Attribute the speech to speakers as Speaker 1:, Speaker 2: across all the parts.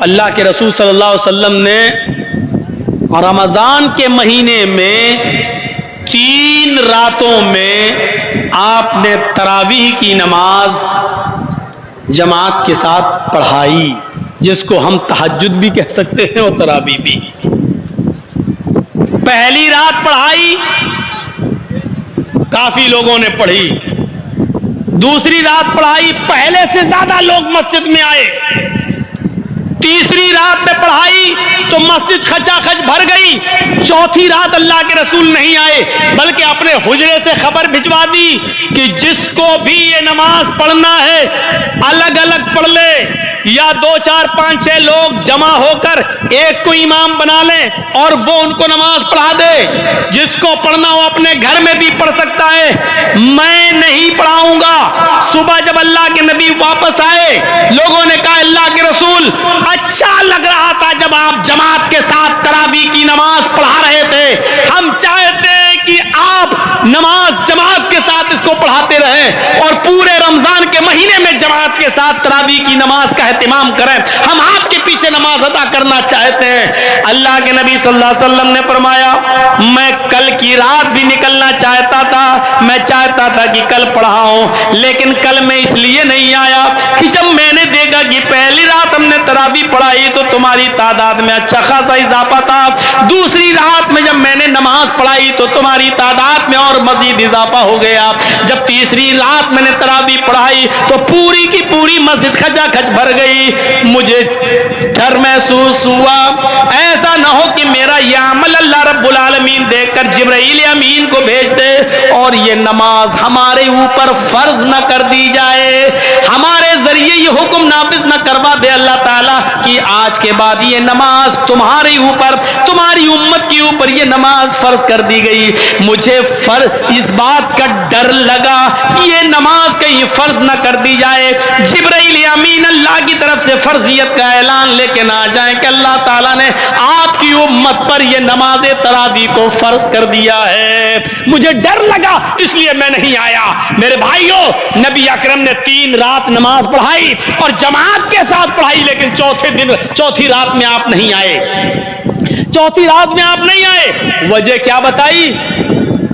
Speaker 1: अल्लाह के रसूल सल्लल्लाहु अलैहि वसल्लम ने रमज़ान के महीने में 3 रातों में आपने तरावीह की नमाज जमात के साथ पढ़ाई, जिसको हम तहज्जुद भी कह सकते हैं और तरावीह भी। पहली रात पढ़ाई, काफी लोगों ने पढ़ी। दूसरी रात पढ़ाई, पहले से ज्यादा लोग मस्जिद में आए। तीसरी रात में पढ़ाई तो मस्जिद खचाखच भर गई। चौथी रात अल्लाह के रसूल नहीं आए, बल्कि अपने हुजरे से खबर भिजवा दी कि जिसको भी ये नमाज पढ़ना है अलग अलग पढ़ ले, या 2, 4, 5, 6 लोग जमा होकर एक को इमाम बना लें और वो उनको नमाज पढ़ा दे। जिसको पढ़ना हो अपने घर में भी पढ़ सकता है, मैं नहीं पढ़ाऊंगा। सुबह जब अल्लाह के नबी वापस आए, लोगों ने कहा अल्लाह के रसूल, अच्छा लग रहा था जब आप जमात के साथ तरावीह की नमाज पढ़ा रहे थे। हम चाहते हैं कि आप नमाज जमात के साथ इसको पढ़ाते रहें और पूरे रमजान के महीने में जमात के साथ तरावीह की नमाज का एहतिमाम करें। हम आपके पीछे नमाज अदा करना चाहते हैं। अल्लाह के नबी सल्लल्लाहु अलैहि वसल्लम ने फरमाया, मैं कल की रात भी निकलना चाहता था, मैं चाहता था कि कल पढ़ाऊं, लेकिन कल मैं इसलिए नहीं आया कि जब मैंने देखा कि पहली रात हमने तरावीह पढ़ाई तो तुम्हारी तादाद में अच्छा खासा इजाफा था। दूसरी रात में जब मैंने नमाज पढ़ाई तो तुम्हारी तादाद में और मजीद इजाफा हो गया। जब तीसरी रात मैंने तरावीह पढ़ाई तो पूरी की पूरी मस्जिद खचाखच भर गई। मुझे डर महसूस हुआ, ऐसा ना हो कि मेरा यह अमल अल्लाह रब्बुल आलमीन देखकर जिब्राइल अमीन को भेज दे और ये नमाज हमारे ऊपर फर्ज न कर दी जाए, हमारे जरिए ये हुक्म नाफिज न करवा दे अल्लाह ताला कि आज के बाद ये नमाज तुम्हारे ऊपर, तुम्हारी उम्मत के ऊपर ये नमाज फर्ज कर दी गई। मुझे इस बात का डर लगा कि ये नमाज कहीं फर्ज न कर दी जाए, जिब्राइल अमीन अल्लाह की तरफ से फर्जियत का ऐलान लेके ना जाए कि अल्लाह ताला ने आपकी उम्मत पर यह नमाज तरावीह को फर्ज कर दिया है। मुझे डर लगा, इसलिए मैं नहीं आया। मेरे भाइयों, नबी अकरम ने 3 रात नमाज पढ़ाई और जमात के साथ पढ़ाई, लेकिन चौथी रात में आप नहीं आए। चौथी रात में आप नहीं आए, वजह क्या बताई?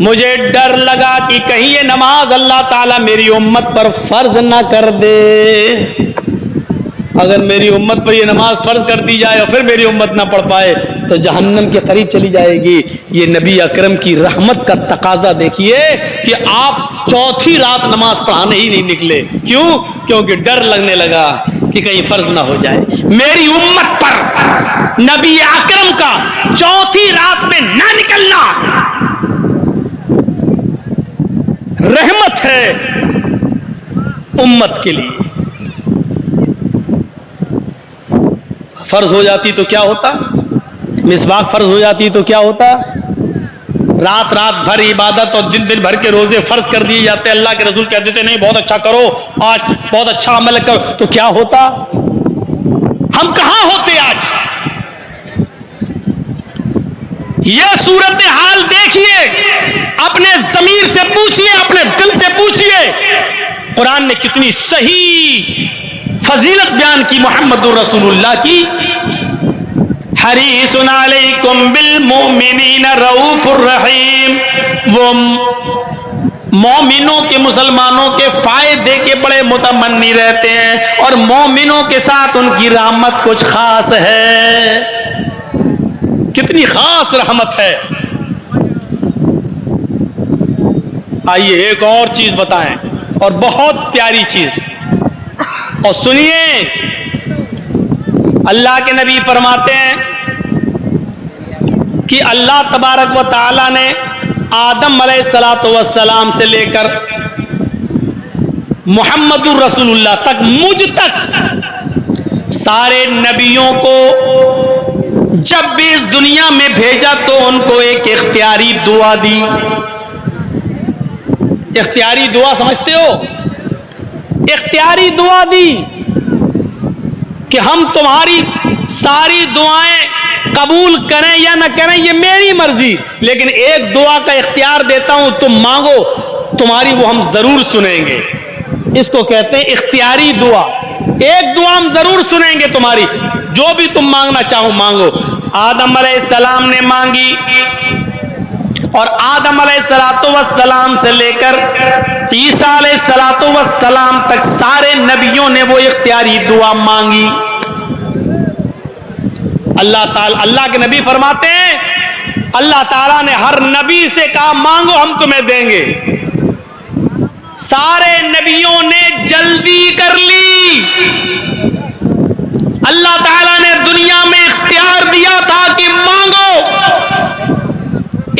Speaker 1: मुझे डर लगा कि कहीं ये नमाज अल्लाह ताला मेरी उम्मत पर फर्ज ना कर दे। अगर मेरी उम्मत पर यह नमाज फर्ज कर दी जाए और फिर मेरी उम्मत ना पढ़ पाए तो जहन्नम के करीब चली जाएगी। ये नबी अकरम की रहमत का तकाजा देखिए कि आप चौथी रात नमाज पढ़ाने ही नहीं निकले। क्यों? क्योंकि डर लगने लगा कि कहीं फर्ज ना हो जाए। मेरी उम्मत पर नबी अकरम का चौथी रात में ना निकलना रहमत है उम्मत के लिए। फर्ज हो जाती तो क्या होता? मिसवाक फर्ज हो जाती तो क्या होता? रात रात भर इबादत और दिन दिन भर के रोजे फर्ज कर दिए जाते। अल्लाह के रसूल कहते थे नहीं बहुत अच्छा करो, आज बहुत अच्छा अमल करो, तो क्या होता? हम कहां होते आज? यह सूरत हाल देखिए, अपने ज़मीर से पूछिए, अपने दिल से पूछिए। कुरान ने कितनी सही फजीलत बयान की मोहम्मदुर रसूलुल्लाह की। हरीसुन अलैकुम बिल मोमिनीन रऊफुर रहीम, वो मोमिनों के, मुसलमानों के फायदे के बड़े मुतमन्नी रहते हैं और मोमिनों के साथ उनकी रहमत कुछ खास है। कितनी खास रहमत है। आइए एक और चीज बताएं, और बहुत प्यारी चीज, और सुनिए। अल्लाह के नबी फरमाते हैं कि अल्लाह तबारक व तआला ने आदम अलैहिस्सलातु वस्सलाम से लेकर मुहम्मदुर रसूलुल्लाह तक, मुझ तक सारे नबियों को जब भी इस दुनिया में भेजा तो उनको एक इख्तियारी दुआ दी। इख्तियारी दुआ समझते हो? इख्तियारी दुआ दी कि हम तुम्हारी सारी दुआएं कबूल करें या ना करें ये मेरी मर्जी, लेकिन एक दुआ का इख्तियार देता हूं, तुम मांगो, तुम्हारी वो हम जरूर सुनेंगे। इसको कहते हैं इख्तियारी दुआ। एक दुआ हम जरूर सुनेंगे तुम्हारी, जो भी तुम मांगना चाहो मांगो। आदम अलैहिस्सलाम ने मांगी, और आदम अलैहिस्सलाम से लेकर ईसा अलैहिस्सलाम तक सारे नबियों ने वो इख्तियारी दुआ मांगी। अल्लाह के नबी फरमाते हैं, अल्लाह ताला ने हर नबी से कहा मांगो हम तुम्हें देंगे। सारे नबियों ने जल्दी कर ली। अल्लाह ताला ने दुनिया में इख्तियार दिया था कि मांगो,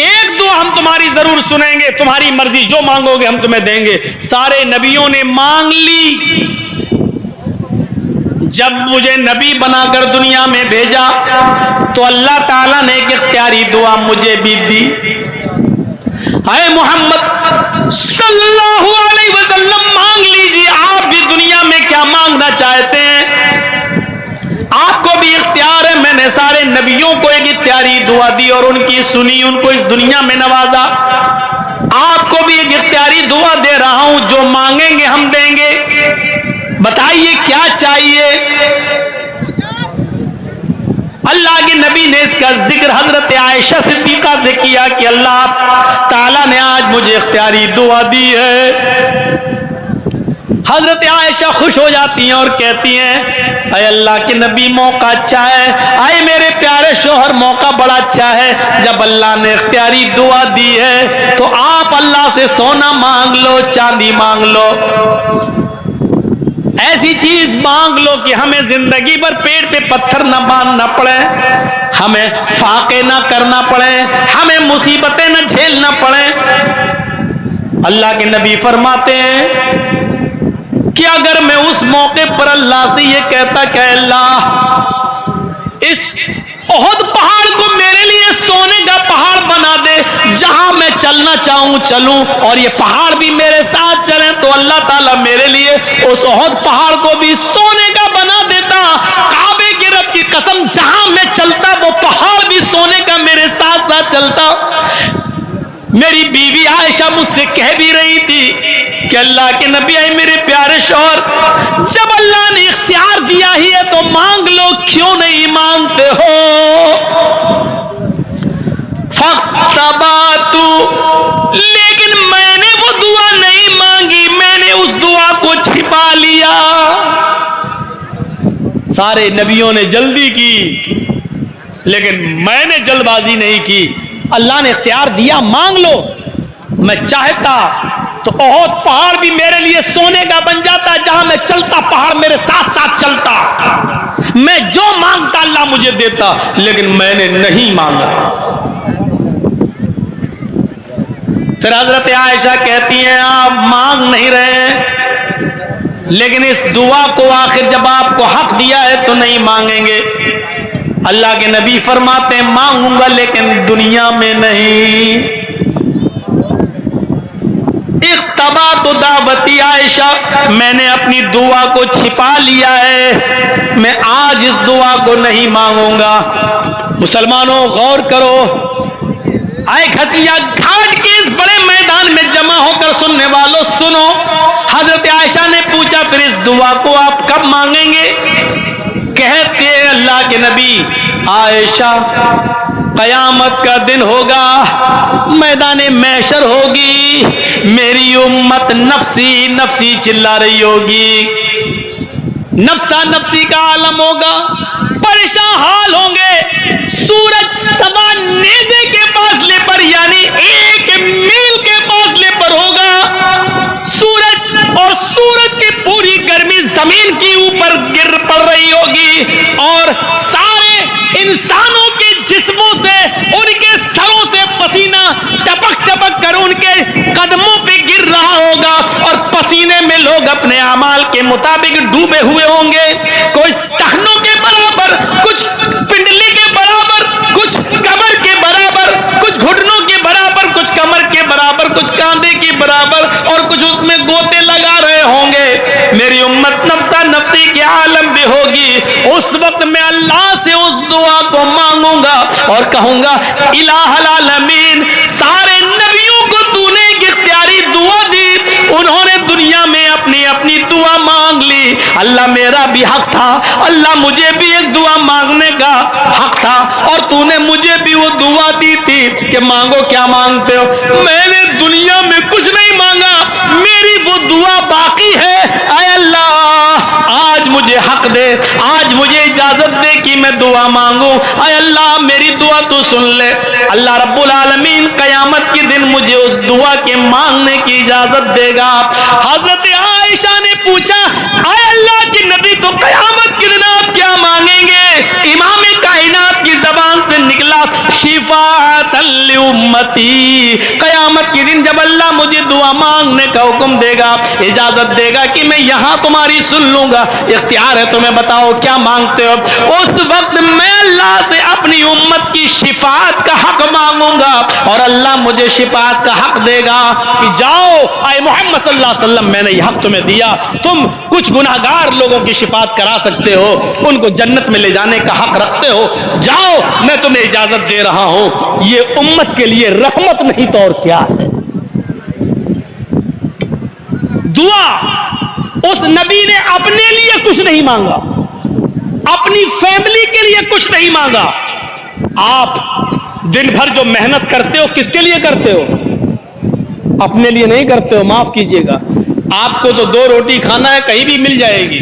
Speaker 1: एक दुआ हम तुम्हारी जरूर सुनेंगे, तुम्हारी मर्जी जो मांगोगे हम तुम्हें देंगे। सारे नबियों ने मांग ली। जब मुझे नबी बनाकर दुनिया में भेजा तो अल्लाह ताला ने एक इख्तियारी दुआ मुझे भी दी। हाय मोहम्मद सल्लल्लाहु अलैहि वसल्लम, मांग लीजिए आप भी दुनिया में क्या मांगना चाहते हैं, आपको भी इख्तियार है। मैंने सारे नबियों को एक इख्तियारी दुआ दी और उनकी सुनी, उनको इस दुनिया में नवाजा। आपको भी एक इख्तियारी दुआ दे रहा हूं, जो मांगेंगे हम देंगे। बताइए क्या चाहिए। अल्लाह के नबी ने इसका जिक्र हजरत आयशा सिद्दीका से किया कि अल्लाह ताला ने आज मुझे इख्तियारी दुआ दी है। हजरत आयशा खुश हो जाती हैं और कहती हैं, अय अल्लाह के नबी मौका अच्छा है, आए मेरे प्यारे शोहर मौका बड़ा अच्छा है। जब अल्लाह ने इख्तियारी दुआ दी है तो आप अल्लाह से सोना मांग लो, चांदी मांग लो, ऐसी चीज मांग लो कि हमें जिंदगी भर पेट पे पत्थर न बांधना पड़े, हमें फाके ना करना पड़े, हमें मुसीबतें न झेलना पड़े। अल्लाह के नबी फरमाते हैं कि अगर मैं उस मौके पर अल्लाह से ये कहता कि अल्लाह इस ओहद पहाड़ को मेरे लिए सोने का पहाड़ बना दे, जहां मैं चलना चाहूं चलूं और ये पहाड़ भी मेरे साथ चले, तो अल्लाह ताला मेरे लिए उस ओहद पहाड़ को भी सोने का बना देता। काबे के रब की कसम, जहां मैं चलता वो पहाड़ भी सोने का मेरे साथ साथ चलता। मेरी बीवी आयशा मुझसे कह भी रही थी कि अल्लाह के नबी आए मेरे प्यारे शौहर, जब अल्लाह ने इख्तियार दिया ही है तो मांग लो, क्यों नहीं मांगते हो। फख्तबातु, लेकिन मैंने वो दुआ नहीं मांगी, मैंने उस दुआ को छिपा लिया। सारे नबियों ने जल्दी की, लेकिन मैंने जल्दबाजी नहीं की। अल्लाह ने इख्तियार दिया, मांग लो। मैं चाहता तो ओहद पहाड़ भी मेरे लिए सोने का बन जाता, जहां मैं चलता पहाड़ मेरे साथ साथ चलता। मैं जो मांगता अल्लाह मुझे देता, लेकिन मैंने नहीं मांगा। फिर हजरत आयशा कहती हैं आप मांग नहीं रहे, लेकिन इस दुआ को आखिर जब आपको हक दिया है तो नहीं मांगेंगे। अल्लाह के नबी फरमाते हैं मांगूंगा लेकिन दुनिया में नहीं। इख्तबा तो दावती आयशा, मैंने अपनी दुआ को छिपा लिया है, मैं आज इस दुआ को नहीं मांगूंगा। मुसलमानों गौर करो, आए खसिया घाट के इस बड़े मैदान में जमा होकर सुनने वालों सुनो। हजरत आयशा ने पूछा फिर इस दुआ को आप कब मांगेंगे। कहते अल्लाह के नबी, आयशा कयामत का दिन होगा, मैदान महशर होगी, मेरी उम्मत नफसी नफसी चिल्ला रही होगी, नफसा नफसी का आलम होगा, परेशान हाल होंगे। सूरज सवा नेज़े के फासले पर यानी 1 मील के फासले पर होगा। सूरज और सूरज की पूरी गर्मी जमीन के ऊपर गिर पड़ रही होगी और सारे इंसानों के जिस्मों से, उनके सरों से पसीना टपक टपक कर उनके कदमों पे गिर रहा होगा और पसीने में लोग अपने अमाल के मुताबिक डूबे हुए होंगे। कुछ टखनों के बराबर, कुछ पिंडली के बराबर, कुछ कमर के बराबर, कुछ घुटनों के बराबर, कुछ कमर के बराबर, कुछ कांधे के बराबर और कुछ उसमें गोते लगा रहे होंगे। मेरी उम्मत नफसा नफसी के आलम में होगी। उस वक्त मैं अल्लाह से उस दुआ को मांगूंगा और कहूंगा इलाहुल आलमीन, सारे नबियों को तूने एक इख्तियारी दुआ दी, उन्होंने दुनिया में अपनी अपनी दुआ दुआ मांग ली। अल्लाह मेरा भी हक था, अल्लाह मुझे भी एक दुआ मांगने का हक था, और तूने मुझे भी वो दुआ दी थी कि मांगो क्या मांगते हो। मैंने दुनिया में कुछ नहीं मांगा, मेरी वो दुआ बाकी है। ऐ अल्लाह आज मुझे हक दे, आज मुझे इजाजत दे कि मैं दुआ मांगू। ऐ अल्लाह मेरी दुआ तू सुन ले। अल्लाह रब्बुल आलमीन कयामत के दिन मुझे उस दुआ के मांगने की इजाजत देगा। हजरत आयशा ने पूछा, ऐ अल्लाह के नबी तो कयामत के दिन आप क्या मांगेंगे? इमाम कायनात की जबान से निकला, शिफाअतन लिउम्मती। कयामत के दिन जब अल्लाह मुझे दुआ मांगने का हुक्म देगा, इजाजत देगा कि मैं यहां तुम्हारी सुन लूंगा, इख्तियार है तुम्हें, बताओ क्या मांगते हो। उस वक्त मैं अल्लाह से अपनी उम्मत की शिफाअत का हक मांगूंगा, और अल्लाह मुझे शिफाअत का हक देगा कि जाओ आए मोहम्मद सल्लल्लाहु अलैहि वसल्लम, मैंने यह हक तुम्हें दिया, तुम कुछ गुनाहगार लोगों की शिफाअत करा सकते हो, उनको जन्नत में ले जाने का हक रखते हो, जाओ मैं तुम्हें इजाजत दे रहा हूं। ये उम्मत के लिए रहमत नहीं तो और क्या है। दुआ उस नबी ने अपने लिए कुछ नहीं मांगा, अपनी फैमिली के लिए कुछ नहीं मांगा। आप दिन भर जो मेहनत करते हो किसके लिए करते हो? अपने लिए नहीं करते हो, माफ कीजिएगा। आपको तो 2 रोटी खाना है, कहीं भी मिल जाएगी।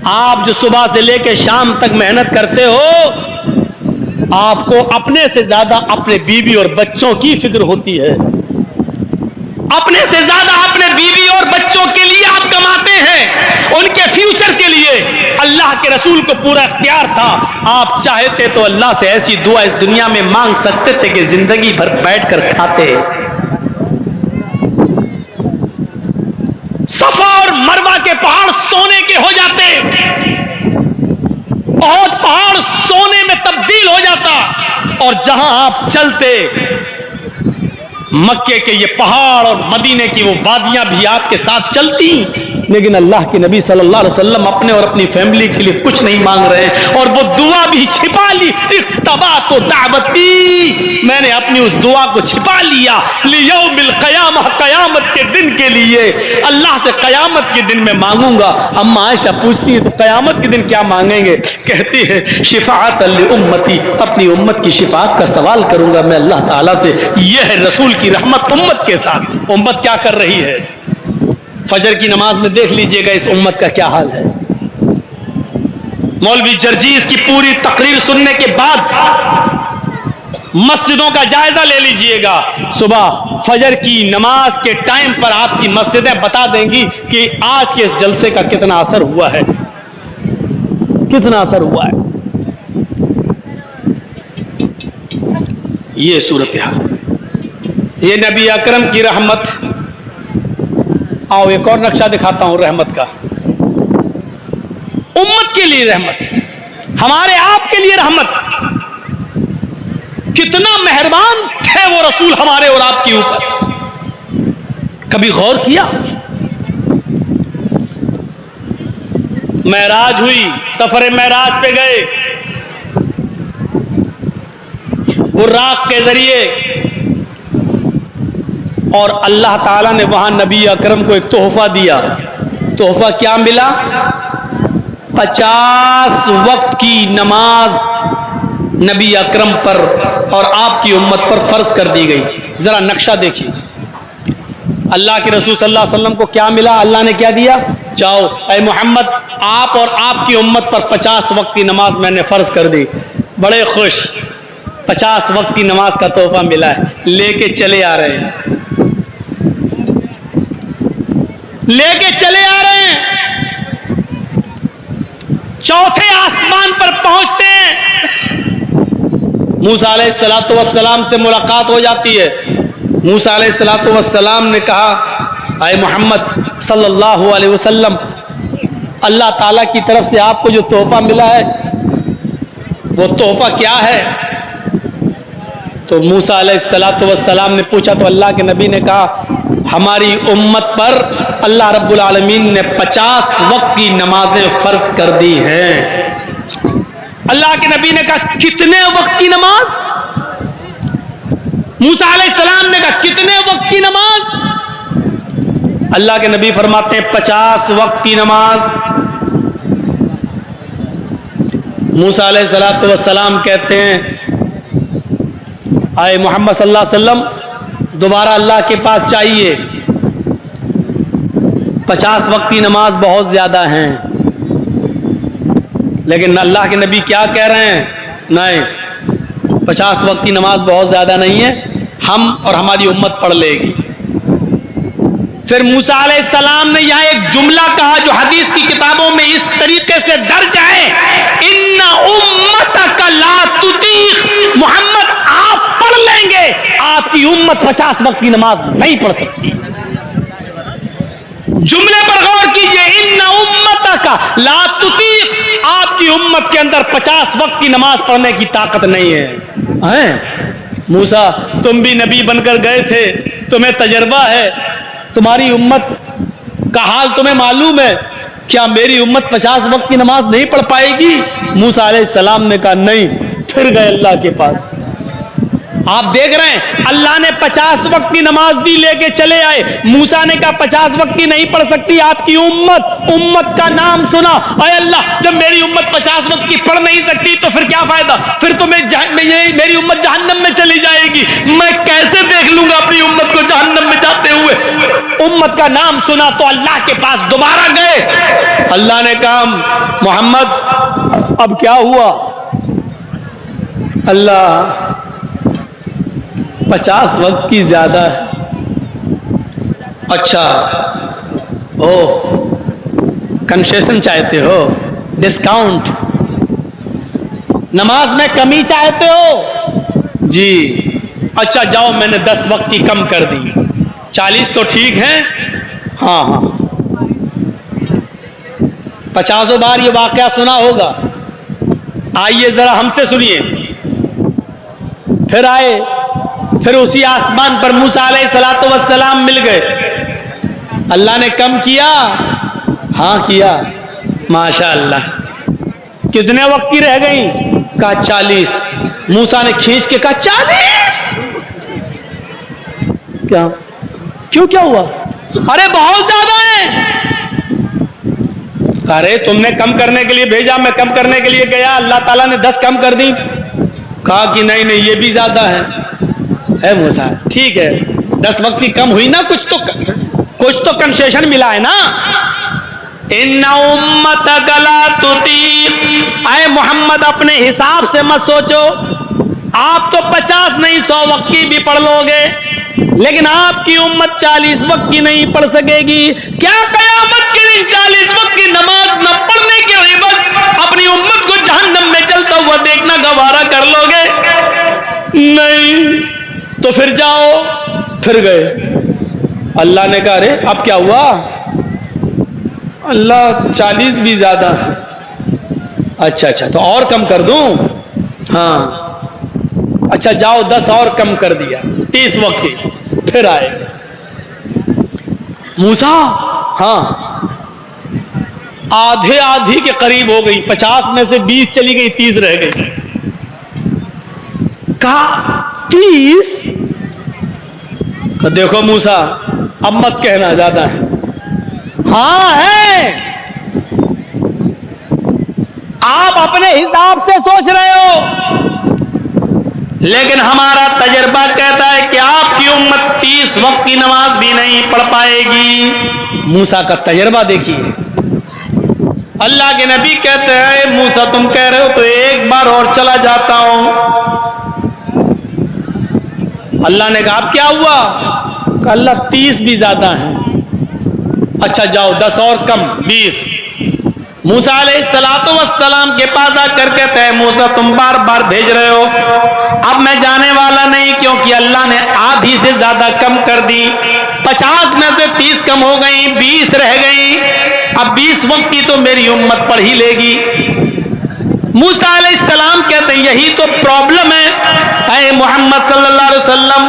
Speaker 1: आप जो सुबह से लेकर शाम तक मेहनत करते हो, आपको अपने से ज्यादा अपने बीवी और बच्चों की फिक्र होती है। अपने से ज्यादा अपने बीवी और बच्चों के लिए आप कमाते हैं, उनके फ्यूचर के लिए। अल्लाह के रसूल को पूरा इख्तियार था, आप चाहते तो अल्लाह से ऐसी दुआ इस दुनिया में मांग सकते थे कि जिंदगी भर बैठकर खाते। सफा और मरवा के पहाड़ सोने के हो जाते, बहुत पहाड़ सोने में तब्दील हो जाता, और जहां आप चलते, मक्के के ये पहाड़ और मदीने की वो वादियां भी आपके साथ चलती। लेकिन अल्लाह के नबी सल्लल्लाहु अलैहि वसल्लम अपने और अपनी फैमिली के लिए कुछ नहीं मांग रहे हैं, और वो दुआ भी छिपा ली। इख्तबा तो दावती, मैंने अपनी उस दुआ को छिपा लिया। लियौमिल क़यामा, कयामत के दिन के लिए, अल्लाह से कयामत के दिन मैं मांगूंगा। अम्मा आयशा पूछती है तो कयामत के दिन क्या मांगेंगे? कहती है शिफाअतन लिउम्मती, अपनी उम्मत की शिफाअत का सवाल करूंगा मैं अल्लाह ताला से। यह है रसूल की रहमत उम्मत के साथ। उम्मत क्या कर रही है? फजर की नमाज में देख लीजिएगा इस उम्मत का क्या हाल है। मौलवी जर्जीस की पूरी तकरीर सुनने के बाद मस्जिदों का जायजा ले लीजिएगा। सुबह फजर की नमाज के टाइम पर आपकी मस्जिदें बता देंगी कि आज के इस जलसे का कितना असर हुआ है, कितना असर हुआ है। ये सूरत हाल, ये नबी अकरम की रहमत। आओ एक और नक्शा दिखाता हूं रहमत का। उम्मत के लिए रहमत, हमारे आपके लिए रहमत। कितना मेहरबान थे वो रसूल हमारे और आपके ऊपर। कभी गौर किया? मेराज हुई, सफर मेराज पे गए, बुर्राक के जरिए, और अल्लाह ताला ने वहां नबी अकरम को एक तोहफा दिया। तोहफा क्या मिला? 50 वक्त की नमाज नबी अकरम पर और आपकी उम्मत पर फर्ज कर दी गई। जरा नक्शा देखिए, अल्लाह के रसूल सल्लल्लाहु अलैहि वसल्लम को क्या मिला? अल्लाह ने क्या दिया? जाओ ऐ मोहम्मद, आप और आपकी उम्मत पर 50 वक्त की नमाज मैंने फर्ज कर दी। बड़े खुश, 50 वक्त की नमाज का तोहफा मिला है, लेके चले आ रहे हैं, लेके चले आ रहे हैं। चौथे आसमान पर पहुंचते हैं, मूसा अलैहिस्सलातु वस्सलाम से मुलाकात हो जाती है। मूसा अलैहिस्सलातु वस्सलाम ने कहा, आए मोहम्मद सल्लल्लाहु अलैहि वसल्लम, अल्लाह ताला की तरफ से आपको जो तोहफा मिला है वो तोहफा क्या है? तो मूसा अलैहिस्सलातु वस्सलाम ने पूछा तो अल्लाह के नबी ने कहा, हमारी उम्मत पर अल्लाह रब्बुल आलमीन ने 50 वक्त की नमाजें फर्ज कर दी हैं। अल्लाह के नबी ने कहा, कितने वक्त की नमाज? मूसा अलैहिस्सलाम ने कहा, कितने वक्त की नमाज? अल्लाह के नबी फरमाते हैं 50 वक्त की नमाज। मूसा अलैहिस्सलातु वस्सलाम कहते हैं, आए मोहम्मद सल्लल्लाहु अलैहि वसल्लम दोबारा अल्लाह के पास चाहिए, 50 वक्त की नमाज बहुत ज्यादा हैं। लेकिन अल्लाह के नबी क्या कह रहे हैं, नहीं 50 वक्त की नमाज बहुत ज्यादा नहीं है, हम और हमारी उम्मत पढ़ लेगी। फिर मूसा अलैहिस्सलाम ने यहां एक जुमला कहा जो हदीस की किताबों में इस तरीके से दर्ज है, इन्ना उम्मतक ला तुतीख, मोहम्मद आप पढ़ लेंगे, आपकी उम्मत 50 वक्त की नमाज नहीं पढ़ सकती। जुमले पर गौर कीजिए, इन्ना उम्मतक ला तुतीख, आपकी उम्मत के अंदर 50 वक्त की नमाज पढ़ने की ताकत नहीं है। मूसा तुम भी नबी बनकर गए थे, तुम्हें तजर्बा है, तुम्हारी उम्मत का हाल तुम्हें मालूम है, क्या मेरी उम्मत 50 वक्त की नमाज नहीं पढ़ पाएगी? मूसा अलैहिस्सलाम ने कहा नहीं। फिर गए अल्लाह के पास। आप देख रहे हैं अल्लाह ने 50 वक्त की नमाज भी लेके चले आए। मूसा ने कहा 50 वक्त की नहीं पढ़ सकती आपकी उम्मत, उम्मत का नाम सुना, अरे अल्लाह जब मेरी उम्मत 50 वक्त की पढ़ नहीं सकती तो फिर क्या फायदा, फिर तो मेरी उम्मत जहन्नम में चली जाएगी, मैं कैसे देख लूंगा अपनी उम्मत को जहन्नम में जाते हुए। उम्मत का नाम सुना तो अल्लाह के पास दोबारा गए। अल्लाह ने कहा मोहम्मद अब क्या हुआ? अल्लाह 50 वक्त की ज्यादा है। अच्छा ओ कंसेशन चाहते हो, डिस्काउंट, नमाज में कमी चाहते हो जी? अच्छा जाओ मैंने 10 वक्त की कम कर दी, 40 तो ठीक है। हाँ हाँ 50 बार ये वाकया सुना होगा। आइए जरा हमसे सुनिए। फिर आए, फिर उसी आसमान पर मूसा अलैहिस्सलातु वस्सलाम मिल गए। अल्लाह ने कम किया? हाँ किया। माशा अल्लाह। कितने वक्त की रह गई? कहा 40। मूसा ने खींच के कहा 40? क्या? क्यों क्या हुआ? अरे बहुत ज्यादा है। अरे तुमने कम करने के लिए भेजा, मैं कम करने के लिए गया, अल्लाह ताला ने 10 कम कर दी। कहा कि नहीं नहीं ये भी ज्यादा है मूसा, ठीक है 10 वक्त की कम हुई ना, कुछ तो कंसेशन मिला है ना। इन्ना उम्मतक ला तुतीक, आए मोहम्मद अपने हिसाब से मत सोचो, आप तो 50 नहीं 100 वक्त की भी पढ़ लोगे, लेकिन आपकी उम्मत 40 वक्त की नहीं पढ़ सकेगी। क्या कयामत के दिन 40 वक्त की नमाज न पढ़ने के लिए बस अपनी उम्मत को जहन्नम में जलता हुआ देखना गवारा कर लोगे? नहीं। तो फिर जाओ। फिर गए। अल्लाह ने कहा अरे अब क्या हुआ? अल्लाह 40 भी ज्यादा है। अच्छा तो और कम कर दूं? हाँ अच्छा जाओ 10 और कम कर दिया, 30 वक्त की। फिर आए मूसा, हाँ आधी के करीब हो गई, 50 में से 20 चली गई, 30 रह गई। कहा 30? देखो मूसा अब मत कहना ज्यादा है। हाँ है, आप अपने हिसाब से सोच रहे हो, लेकिन हमारा तजर्बा कहता है कि आपकी उम्मत 30 वक्त की नमाज भी नहीं पढ़ पाएगी। मूसा का तजर्बा देखिए। अल्लाह के नबी कहते हैं मूसा तुम कह रहे हो तो एक बार और चला जाता हूं। अल्लाह ने कहा अब क्या हुआ? कहा अल्लाह 30 भी ज्यादा है। अच्छा जाओ 10 और कम, 20। मूसा अलैहिस्सलातु वस्सलाम के पास आकर कहते हैं मूसा तुम बार बार भेज रहे हो, अब मैं जाने वाला नहीं, क्योंकि अल्लाह ने आधी से ज्यादा कम कर दी। 50 में से 30 कम हो गई, 20 रह गई। अब 20 वक्त की तो मेरी उम्मत पढ़ ही लेगी। मूसा अलैहिस्सलाम कहते हैं यही तो प्रॉब्लम है ऐ मोहम्मद सल्लल्लाहु अलैहि वसल्लम,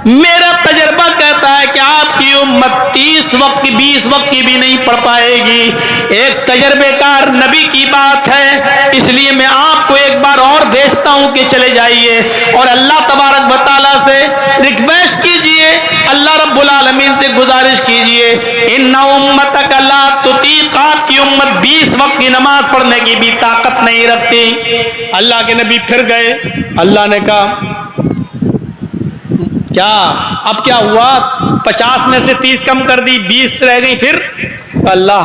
Speaker 1: मेरा तजर्बा कहता है कि आपकी उम्मत 30 वक्त की 20 वक्त की भी नहीं पढ़ पाएगी। एक तजर्बेकार नबी की बात है, इसलिए मैं आपको एक बार और भेजता हूं कि चले जाइए और अल्लाह तबारक व तआला से रिक्वेस्ट कीजिए, अल्लाह रब्बुल आलमीन से गुजारिश कीजिए, इन्ना उम्मतक ला तुतीक, आपकी उम्मत 20 वक्त की नमाज पढ़ने की भी ताकत नहीं रखती। अल्लाह के नबी फिर गए, अल्लाह ने कहा क्या अब क्या हुआ, 50 में से 30 कम कर दी, 20 रह गई, फिर अल्लाह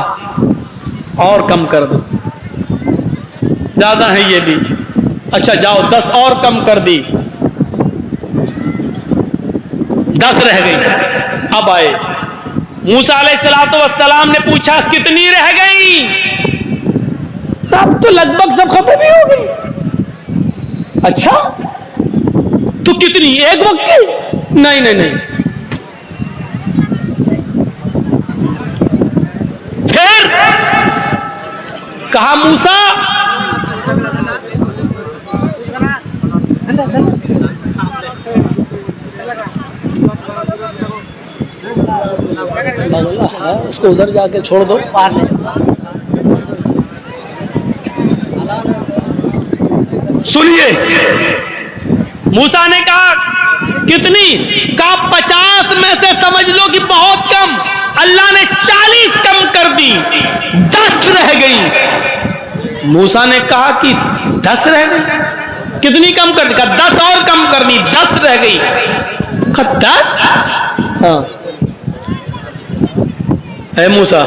Speaker 1: और कम कर दो, ज्यादा है ये भी, अच्छा जाओ 10 और कम कर दी, 10 रह गई। अब आए मूसा अलैहिस्सलातु वस्सलाम ने पूछा कितनी रह गई, अब तो लगभग सब खत्म ही हो गई। अच्छा तो कितनी, एक वक्त की? नहीं नहीं नहीं। फिर कहा मूसा उसको उधर जाके छोड़ दो। सुनिए, मूसा ने कहा कितनी, कहा 50 में से समझ लो कि बहुत कम। अल्लाह ने 40 कम कर दी, 10 रह गई। मूसा ने कहा कि 10 रह गई, कितनी कम कर दी? कहा 10 और कम कर दी, 10 रह गई। कहा 10? हाँ है मूसा,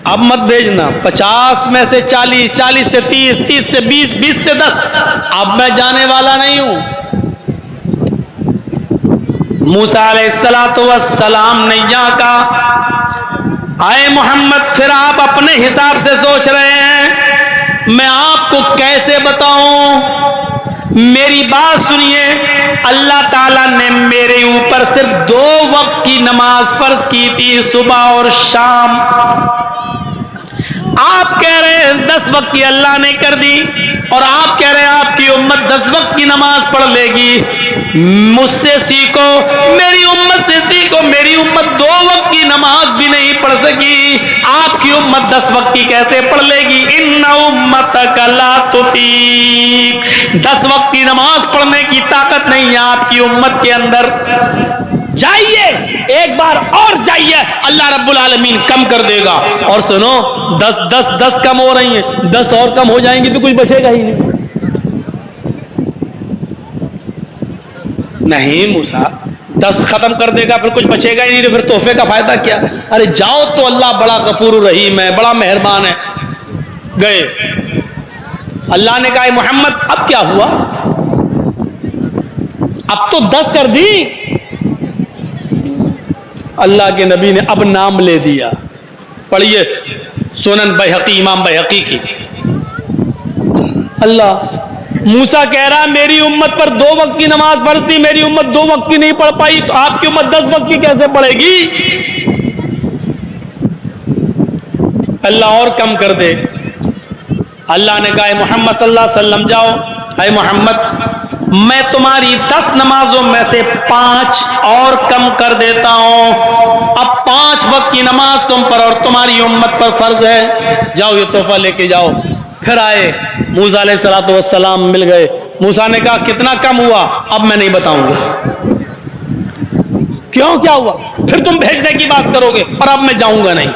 Speaker 1: अब मत भेजना, 50 में से 40, 40 से 30, 30 से 20, 20 से 10, अब मैं जाने वाला नहीं हूं। मूसा अलैहिस्सलातु वस्सलाम ने यहाँ कहा, आए मोहम्मद, फिर आप अपने हिसाब से सोच रहे हैं, मैं आपको कैसे बताऊं? मेरी बात सुनिए, अल्लाह ताला ने मेरे ऊपर सिर्फ 2 वक्त की नमाज फर्ज की थी, सुबह और शाम। आप कह रहे हैं 10 वक्त की अल्लाह ने कर दी, और आप कह रहे हैं आपकी उम्मत 10 वक्त की नमाज पढ़ लेगी। मुझसे सीखो, मेरी उम्मत से सीखो, मेरी उम्मत 2 वक्त की नमाज भी नहीं पढ़ सकी, आपकी उम्मत 10 वक्त की कैसे पढ़ लेगी? इन्ना उम्मतक ला तुतीक, 10 वक्त की नमाज पढ़ने की ताकत नहीं है आपकी उम्मत के अंदर। जाइए, एक बार और जाइए, अल्लाह रब्बुल आलमीन कम कर देगा। और सुनो, 10 कम हो रही हैं, 10 और कम हो जाएंगी तो कुछ बचेगा ही नहीं। नहीं मूसा, 10 खत्म कर देगा फिर कुछ बचेगा ही नहीं, तो फिर तोहफे का फायदा क्या? अरे जाओ तो, अल्लाह बड़ा गफूर रहीम है, बड़ा मेहरबान है। गए, अल्लाह ने कहा मोहम्मद अब क्या हुआ, अब तो 10 कर दी। अल्लाह के नबी ने अब नाम ले दिया। पढ़िए सुनन बैहकी, इमाम बैहकी की। अल्लाह, मूसा कह रहा मेरी उम्मत पर 2 वक्त की नमाज फर्ज थी, मेरी उम्मत 2 वक्त की नहीं पढ़ पाई, तो आपकी उम्मत 10 वक्त की कैसे पढ़ेगी? अल्लाह और कम कर दे। अल्लाह ने कहा मोहम्मद सल्लल्लाहु अलैहि वसल्लम जाओ, अरे मोहम्मद मैं तुम्हारी 10 नमाजों में से 5 और कम कर देता हूं। अब 5 वक्त की नमाज तुम पर और तुम्हारी उम्मत पर फर्ज है, जाओ ये तोहफा लेके जाओ। फिर आए मूसा अलैहिस्सलातु वस्सलाम, मिल गए। मूसा ने कहा कितना कम हुआ? अब मैं नहीं बताऊंगा। क्यों, क्या हुआ? फिर तुम भेजने की बात करोगे, पर अब मैं जाऊंगा नहीं।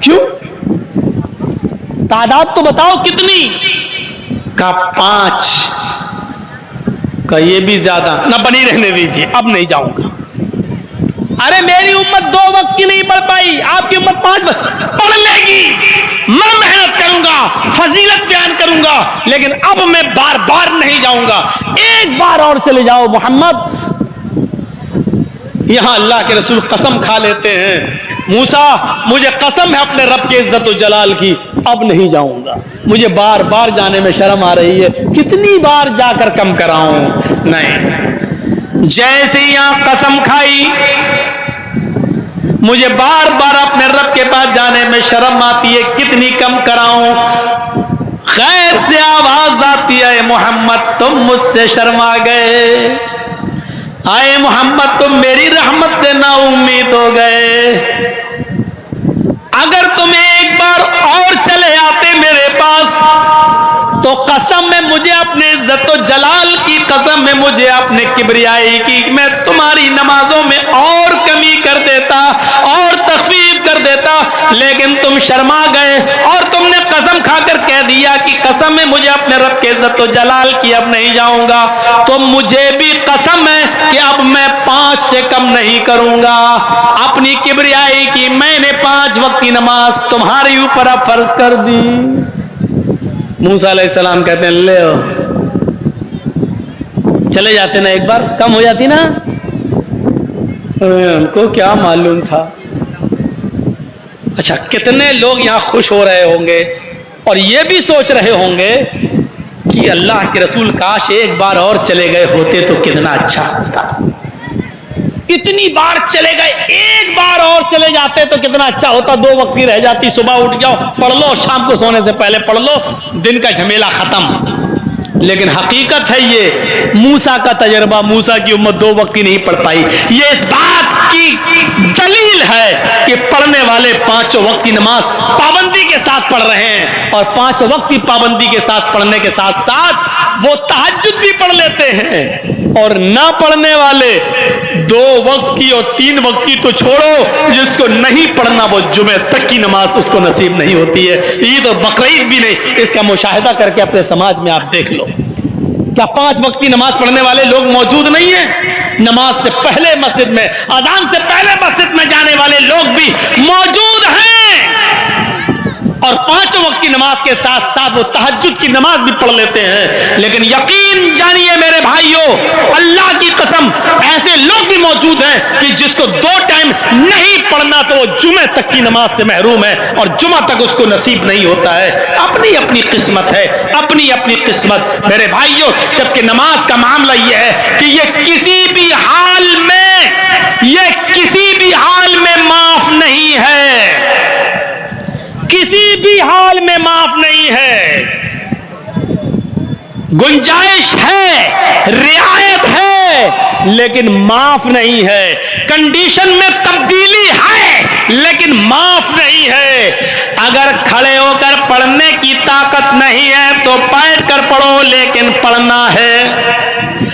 Speaker 1: क्यों? तादाद तो बताओ कितनी? का 5। का ये भी ज्यादा ना, बनी रहने दीजिए, अब नहीं जाऊंगा। अरे मेरी उम्मत 2 वक्त की नहीं पढ़ पाई, आपकी उम्मत 5 वक्त पढ़ लेगी। मैं मेहनत करूंगा, फजीलत बयान करूंगा, लेकिन अब मैं बार बार नहीं जाऊंगा। एक बार और चले जाओ मोहम्मद। यहां अल्लाह के रसूल कसम खा लेते हैं, मूसा मुझे कसम है अपने रब के इज्जत और जलाल की, अब नहीं जाऊंगा। मुझे बार बार जाने में शर्म आ रही है, कितनी बार जाकर कम कराऊं? नहीं, जैसे यहां कसम खाई, मुझे बार बार अपने रब के पास जाने में शर्म आती है, कितनी कम कराऊं? खैर से आवाज आती है, मोहम्मद तुम मुझसे शर्मा गए, आए मोहम्मद तुम मेरी रहमत से ना उम्मीद हो गए। अगर तुम एक बार और चले आते मेरे पास तो कसम में मुझे अपने इज्जत व जलाल की कसम में मुझे अपने किबरियाई की, मैं तुम्हारी नमाजों में और कमी कर देता और तखफीफ कर देता, लेकिन तुम शर्मा गए और तुमने कसम खाकर कह दिया कि कसम में मुझे अपने रब के इज्जत व जलाल की अब नहीं जाऊंगा। तो मुझे भी कसम है कि अब मैं 5 से कम नहीं करूंगा। अपनी किबरियाई की मैंने 5 वक्त की नमाज तुम्हारे ऊपर अब फर्ज कर दी। मूसा अलैहिस्सलाम कहते हैं ले आओ, चले जाते ना, एक बार कम हो जाती ना, उनको क्या मालूम था। अच्छा, कितने लोग यहां खुश हो रहे होंगे और ये भी सोच रहे होंगे कि अल्लाह के रसूल काश एक बार और चले गए होते तो कितना अच्छा होता। इतनी बार चले गए, एक बार और चले जाते तो कितना अच्छा होता। 2 वक्त की रह जाती, सुबह उठ जाओ पढ़ लो, शाम को सोने से पहले पढ़ लो, दिन का झमेला खत्म। लेकिन हकीकत है ये मूसा का तजर्बा, मूसा की उम्मत 2 वक्त की नहीं पढ़ पाई। ये इस बात की दलील है कि पढ़ने वाले 5 वक्त की नमाज पाबंदी के साथ पढ़ रहे हैं, और 5 वक्त की पाबंदी के साथ पढ़ने के साथ साथ वो तहज्जुद भी पढ़ लेते हैं। और ना पढ़ने वाले 2 वक्त की और 3 वक्त की तो छोड़ो, जिसको नहीं पढ़ना वो जुमे तक की नमाज उसको नसीब नहीं होती है। ईद और बकरीद भी नहीं। इसका मुशाहिदा करके अपने समाज में आप देख लो, क्या 5 वक्त की नमाज पढ़ने वाले लोग मौजूद नहीं है? नमाज से पहले मस्जिद में, अजान से पहले मस्जिद में जाने वाले लोग भी मौजूद हैं, और 5 वक्त की नमाज के साथ साथ वो तहज्जुद की नमाज भी पढ़ लेते हैं। लेकिन यकीन जानिए मेरे भाइयों, अल्लाह की कसम, ऐसे लोग भी मौजूद हैं कि जिसको 2 टाइम नहीं पढ़ना तो वो जुमे तक की नमाज से महरूम है, और जुमा तक उसको नसीब नहीं होता है। अपनी अपनी किस्मत है, अपनी अपनी किस्मत मेरे भाइयों। जबकि नमाज का मामला यह है कि ये किसी भी हाल में माफ नहीं है, किसी भी हाल में माफ नहीं है। गुंजाइश है, रियायत है, लेकिन माफ नहीं है। कंडीशन में तब्दीली है, लेकिन माफ नहीं है। अगर खड़े होकर पढ़ने की ताकत नहीं है तो बैठकर पढ़ो, लेकिन पढ़ना है।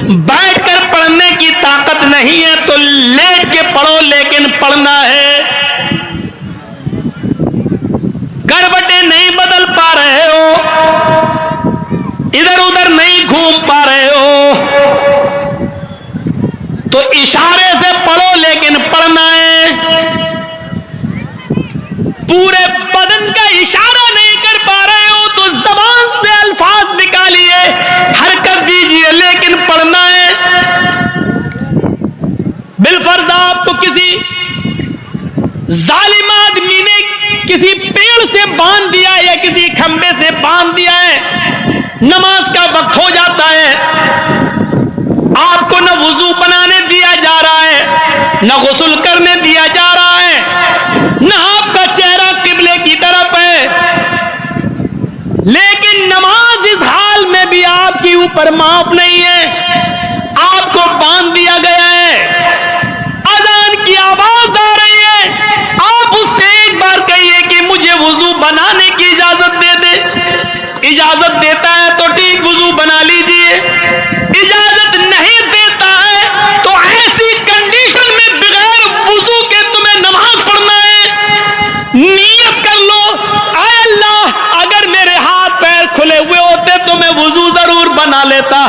Speaker 1: बैठकर पढ़ने की ताकत नहीं है तो लेट के पढ़ो, लेकिन पढ़ना है। करवटें नहीं बदल पा रहे हो, इधर उधर नहीं घूम पा रहे हो, तो इशारे से पढ़ो, लेकिन पढ़ना है। पूरे बदन का इशारा नहीं कर पा रहे हो तो जबान से अल्फाज निकालिए, हरकत दीजिए, लेकिन पढ़ना है। बिलफर्ज आपको किसी जालिम आदमी ने किसी पेड़ से बांध दिया है या किसी खंबे से बांध दिया है, नमाज का वक्त हो जाता है, आपको न वुजू बनाने दिया जा रहा है, न गुस्ल करने दिया जा रहा है, न आपका चेहरा किबले की तरफ है, लेकिन नमाज इस हाल में भी आपके ऊपर माफ नहीं है। आपको बांध दिया गया है, अजान की आवाज आ रही है, आप उससे एक बार कहिए कि मुझे वुजू बनाने की इजाजत दे दे। इजाजत देता है तो ठीक, वुजू बना लीजिए। इजाजत नहीं देता है तो ऐसी कंडीशन में बगैर वुजू के तुम्हें नमाज पढ़ना है। नियत कर लो, आय अल्लाह अगर मेरे हाथ पैर खुले हुए होते तो मैं वुजू जरूर बना लेता।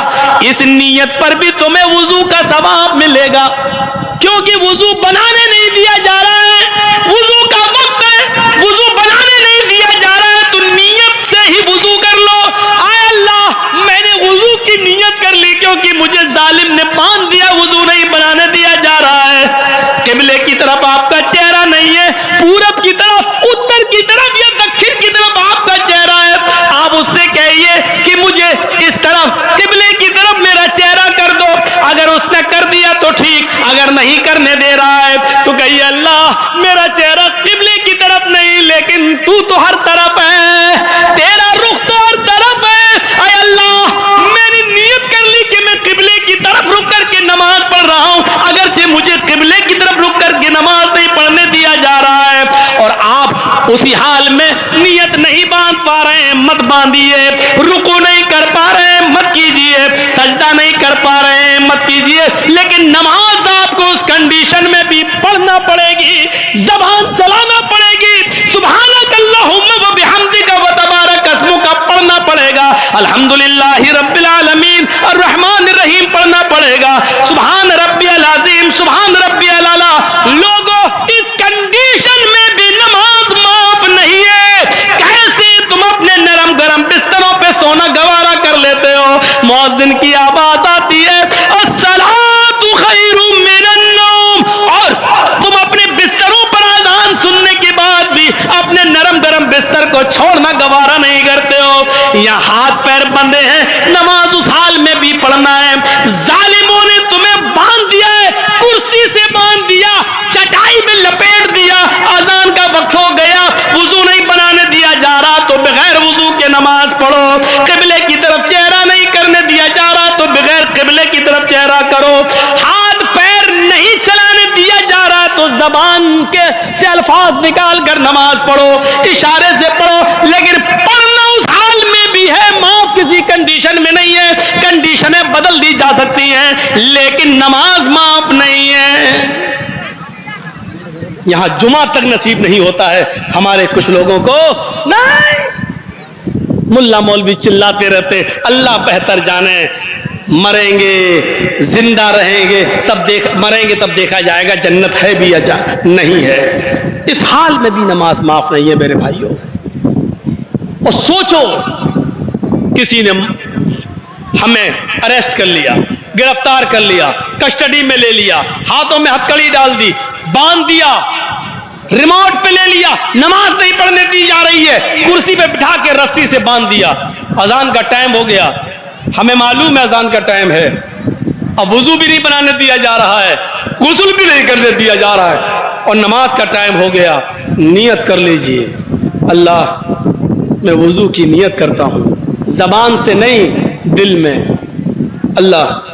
Speaker 1: इस नियत पर भी तुम्हें वुजू का सवाब मिलेगा, क्योंकि वुजू बनाने नहीं दिया जा रहा है, वुजू का वक्त है, वुजू बनाने नहीं दिया जा रहा है, तो नियत से ही वुजू कर लो। आय अल्लाह मैंने वुजू की नियत कर ली, क्योंकि मुझे जालिम ने बांध दिया, वुजू नहीं बनाने दिया जा रहा है। किबले की तरफ आपका चेहरा नहीं है, पूरब की तरफ, उत्तर की तरफ या दक्षिण की तरफ आपका चेहरा है। आप उससे कहिए कि मुझे इस तरफ किबले की तरफ मेरा चेहरा कर दो। अगर उसने कर दिया तो ठीक, अगर नहीं करने दे रहा है तो कहिए अल्लाह मेरा चेहरा किबले की तरफ नहीं, लेकिन तू तो हर तरफ है, तेरा रुख तो हर तरफ है। आय अल्लाह मैंने नियत कर ली कि मैं किबले की तरफ रुक करके नमाज पढ़ रहा हूं, अगरचे मुझे किबले की तरफ रुक करके नमाज नहीं पढ़ने दिया जा रहा है, और आप उसी हाल में नियत नहीं बांध पा रहे हैं, मत बांधिए। रुकू नहीं कंडीशन में भी पढ़ना पड़ेगी, जबान चलाना पड़ेगी। सुभानक अल्लाहुम्मा व बिहम्दिका व तबारक अस्मुका पढ़ना पड़ेगा। अल्हम्दुलिल्लाहि रब्बिल आलमीन अर्रहमानिर रहीम पढ़ना पड़ेगा। सुभान रब्बियल अज़ीम, सुभान रब्बियल आला। लोगों, इस कंडीशन में भी नमाज माफ नहीं है। कैसे तुम अपने नरम गरम बिस्तरों पे सोना गवारा कर लेते हो? मुअज्जिन की आवाज आती है, अस्सलातु खैरुम मिनन नौम, और तुम अपने बिस्तरों पर आज़ान सुनने के बाद भी अपने नरम गरम बिस्तर को छोड़ना गवारा नहीं करते हो। यहाँ हाथ पैर बंधे हैं, नमाज उस हाल में भी पढ़ना है। जालिमों ने तुम्हें बांध दिया है, कुर्सी से बांध दिया, चटाई में लपेट दिया। अजान का वक्त हो गया, वुजू नहीं बनाने दिया जा रहा तो बगैर वुजू के नमाज पढ़ो। किबले की तरफ चेहरा नहीं करने दिया जा रहा तो बगैर किबले की तरफ चेहरा करो। हाथ पैर नहीं चलाने दिया जा रहा तो जबान के से अल्फाज निकाल कर नमाज पढ़ो, इशारे से पढ़ो। लेकिन पढ़ना उस हाल में भी है, माफ किसी कंडीशन में नहीं है। कंडीशनें बदल दी जा सकती हैं लेकिन नमाज माफ नहीं है। यहां जुमा तक नसीब नहीं होता है हमारे कुछ लोगों को। नहीं, मुल्ला मौलवी चिल्लाते रहते, अल्लाह बेहतर जाने, मरेंगे जिंदा रहेंगे तब मरेंगे तब देखा जाएगा जन्नत है भी या नहीं है। इस हाल में भी नमाज माफ नहीं है मेरे भाइयों। और सोचो, किसी ने हमें अरेस्ट कर लिया, गिरफ्तार कर लिया, कस्टडी में ले लिया, हाथों में हथकड़ी डाल दी, बांध दिया, रिमोट पे ले लिया, नमाज नहीं पढ़ने दी जा रही है, कुर्सी पे बिठा के रस्सी से बांध दिया। अजान का टाइम हो गया, हमें मालूम है अजान का टाइम है, अब वुजू भी नहीं बनाने दिया जा रहा है, गुस्ल भी नहीं करने दिया जा रहा है और नमाज का टाइम हो गया। नियत कर लीजिए, अल्लाह मैं वुजू की नियत करता हूँ, जबान से नहीं दिल में। अल्लाह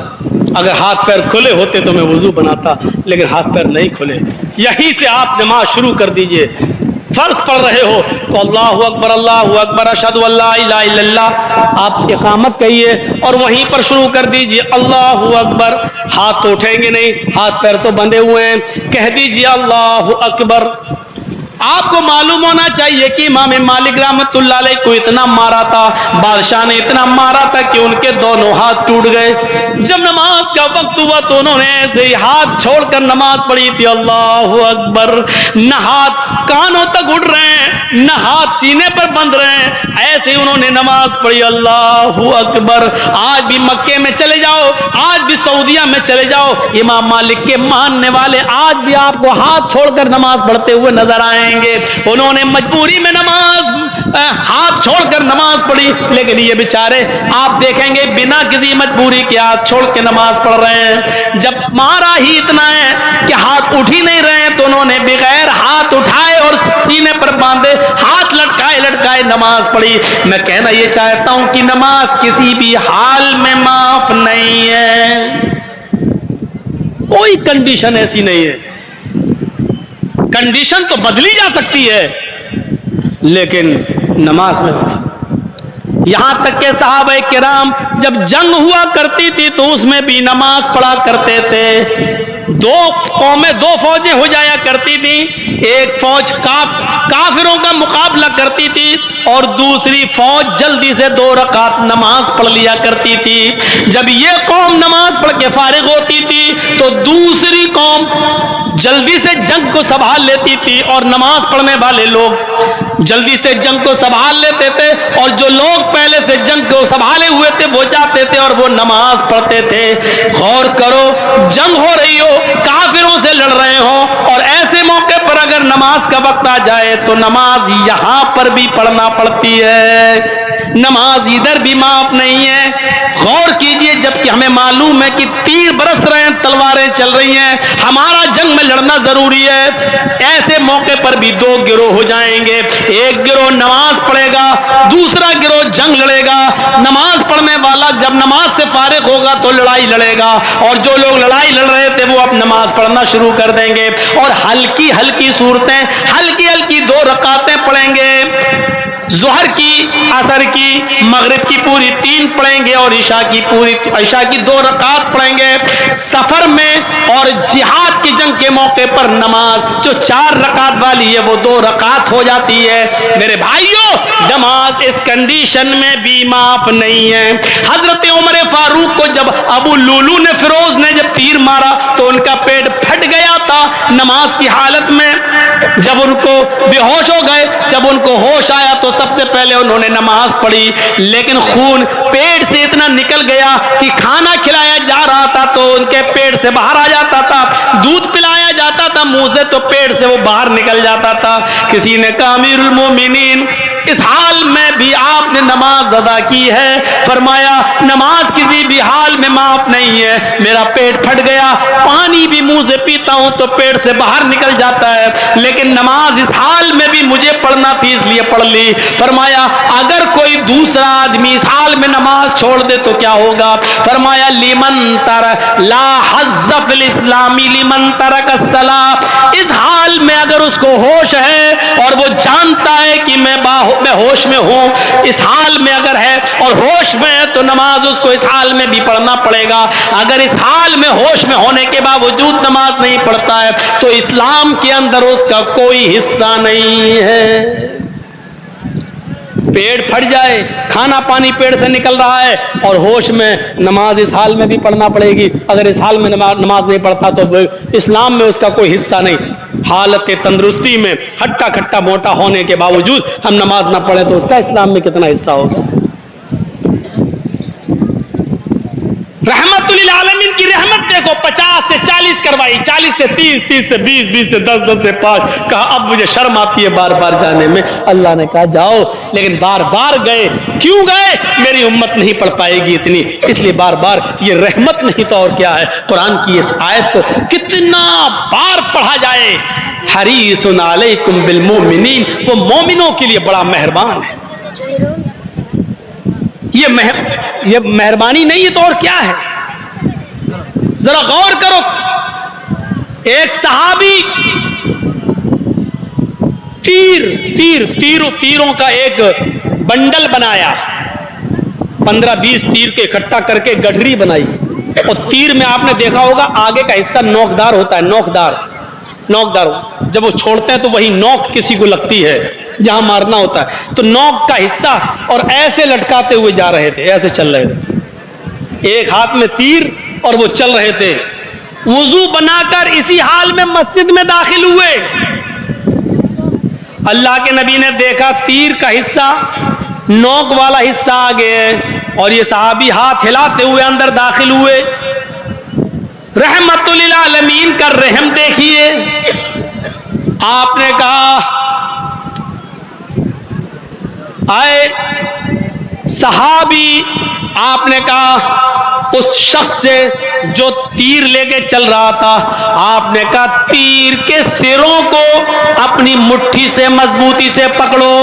Speaker 1: अगर हाथ पैर खुले होते तो मैं वुजू बनाता, लेकिन हाथ पैर नहीं खुले। यहीं से आप नमाज शुरू कर दीजिए। फर्ज पढ़ रहे हो तो अल्लाहु अकबर अशहदु अल्ला इलाहा इल्लल्लाह आप इकामत कहिए और वहीं पर शुरू कर दीजिए अल्लाहु अकबर। हाथ तो उठेंगे नहीं, हाथ पैर तो बंधे हुए हैं, कह दीजिए अल्लाहु अकबर। आपको मालूम होना चाहिए कि इमाम मालिक रहमतुल्लाह अलैह को इतना मारा था, बादशाह ने इतना मारा था कि उनके दोनों हाथ टूट गए। जब नमाज का वक्त हुआ तो उन्होंने ऐसे ही हाथ छोड़कर नमाज पढ़ी थी, अल्लाहु अकबर। न हाथ कानों तक उड़ रहे हैं, न हाथ सीने पर बंध रहे हैं, ऐसे ही उन्होंने नमाज पढ़ी, अल्लाहु अकबर। आज भी मक्के में चले जाओ, आज भी सऊदिया में चले जाओ, इमाम मालिक के मानने वाले आज भी आपको हाथ छोड़कर नमाज पढ़ते हुए नजर आए। उन्होंने मजबूरी में नमाज हाथ छोड़कर नमाज पढ़ी, लेकिन ये बेचारे आप देखेंगे बिना किसी मजबूरी के हाथ छोड़ के नमाज पढ़ रहे हैं। जब मारा ही इतना है कि हाथ उठ ही नहीं रहे हैं तो उन्होंने बगैर हाथ उठाए और सीने पर बांधे हाथ लटकाए लटकाए नमाज पढ़ी। मैं कहना ये चाहता हूं कि नमाज किसी भी हाल में माफ नहीं है, कोई कंडीशन ऐसी नहीं है। कंडीशन तो बदली जा सकती है लेकिन नमाज में यहां तक के सहाबा किराम जब जंग हुआ करती थी तो उसमें भी नमाज पढ़ा करते थे। दो कौमें, दो फौजें हो जाया करती थी, एक फौज काफिरों का मुकाबला करती थी और दूसरी फौज जल्दी से 2 रकात नमाज पढ़ लिया करती थी। जब ये कौम नमाज पढ़ के फारिग होती थी तो दूसरी कौम जल्दी से जंग को संभाल लेती थी और नमाज पढ़ने वाले लोग जल्दी से जंग को संभाल लेते थे और जो लोग पहले से जंग को संभाले हुए थे वो जाते थे और वो नमाज पढ़ते थे। गौर करो, जंग हो रही हो, काफिरों से लड़ रहे हो और ऐसे मौके पर अगर नमाज का वक्त आ जाए तो नमाज यहां पर भी पढ़ना पड़ती है, नमाज इधर भी माफ नहीं है। गौर कीजिए, जबकि हमें मालूम है कि तीर बरस रहे हैं, तलवारें चल रही हैं, हमारा जंग में लड़ना जरूरी है। ऐसे मौके पर भी 2 गिरोह हो जाएंगे, एक गिरोह नमाज पढ़ेगा, दूसरा गिरोह जंग लड़ेगा। नमाज पढ़ने वाला जब नमाज से फारिग होगा तो लड़ाई लड़ेगा और जो लोग लड़ाई लड़ रहे थे वो अब नमाज पढ़ना शुरू कर देंगे और हल्की हल्की सूरतें, हल्की हल्की 2 रकातें पढ़ेंगे। ज़ोहर की, असर की, मगरिब की पूरी 3 पढ़ेंगे और ईशा की 2 रकात पढ़ेंगे। सफर में और जिहाद की जंग के मौके पर नमाज जो 4 रकात वाली है वो 2 रकात हो जाती है। मेरे भाइयों, नमाज इस कंडीशन में भी माफ नहीं है। हजरत उमर फारूक को जब अबू लुलू ने, फिरोज ने जब तीर मारा तो उनका पेट फट गया था नमाज की हालत में। जब उनको बेहोश हो गए, जब उनको होश आया तो सबसे पहले उन्होंने नमाज पढ़ी, लेकिन खून पेट से इतना निकल गया कि खाना खिलाया जा रहा था तो उनके पेट से बाहर आ जाता था, दूध पिलाया जाता था मुंह से तो पेट से वो बाहर निकल जाता था। किसी ने कहा अमीरुल मोमिनीन, इस हाल में भी आपने नमाज अदा की है। फरमाया नमाज किसी भी हाल में माफ नहीं है। मेरा पेट फट गया, पानी भी मुंह से पीता हूं तो पेट से बाहर निकल जाता है, लेकिन नमाज इस हाल में भी मुझे पढ़ना थी इसलिए पढ़ ली। फरमाया अगर कोई दूसरा आदमी इस हाल में नमाज छोड़ दे तो क्या होगा? फरमाया लिमन तरक ला हज़्ज़ फिल इस्लामी लिमन तरक अस्सलाह। इस हाल में अगर उसको होश है और वो जानता है कि मैं होश में हूं, इस हाल में अगर है और होश में है तो नमाज उसको इस हाल में भी पढ़ना पड़ेगा। अगर इस हाल में होश में होने के बावजूद नमाज नहीं पढ़ता है तो इस्लाम के अंदर उसका कोई हिस्सा नहीं है। पेट फट जाए, खाना पानी पेट से निकल रहा है और होश में, नमाज इस हाल में भी पढ़ना पड़ेगी। अगर इस हाल में नमाज नहीं पढ़ता तो इस्लाम में उसका कोई हिस्सा नहीं। हालत तंदुरुस्ती में हट्टा खट्टा मोटा होने के बावजूद हम नमाज ना पढ़े तो उसका इस्लाम में कितना हिस्सा होगा? रहमतुल आलमीन की रहमत देखो, 50 से 40 करवाई, 40 से 30, 30 से 20, 20 से 10, 10 से 5। कहा अब मुझे शर्म आती है बार बार जाने में। अल्लाह ने कहा जाओ, लेकिन बार बार गए। क्यों गए? मेरी उम्मत नहीं पढ़ पाएगी इतनी, इसलिए बार बार। ये रहमत नहीं तो और क्या है? कुरान की इस आयत को कितना बार पढ़ा जाए, हरीसुन अलैकुम बिल मोमिनीन, वो मोमिनों के लिए बड़ा मेहरबान है। ये मेहरबानी नहीं है तो और क्या है? जरा गौर करो, एक सहाबी तीरों का एक बंडल बनाया, 15-20 तीर के इकट्ठा करके गठरी बनाई। और तीर में आपने देखा होगा आगे का हिस्सा नोकदार होता है, नोकदार जब वो छोड़ते हैं तो वही नोक किसी को लगती है जहां मारना होता है, तो नोक का हिस्सा, और ऐसे लटकाते हुए जा रहे थे, ऐसे चल रहे थे, एक हाथ में तीर और वो चल रहे थे। वुजू बनाकर इसी हाल में मस्जिद में दाखिल हुए। अल्लाह के नबी ने देखा तीर का हिस्सा, नोक वाला हिस्सा आगे है, और ये सहाबी हाथ हिलाते हुए अंदर दाखिल हुए। रहमतुल आलमीन का रहम देखिए। आपने कहा आए सहाबी, आपने कहा उस शख्स से जो तीर लेके चल रहा था, आपने कहा तीर के सिरों को अपनी मुट्ठी से मजबूती से पकड़ो,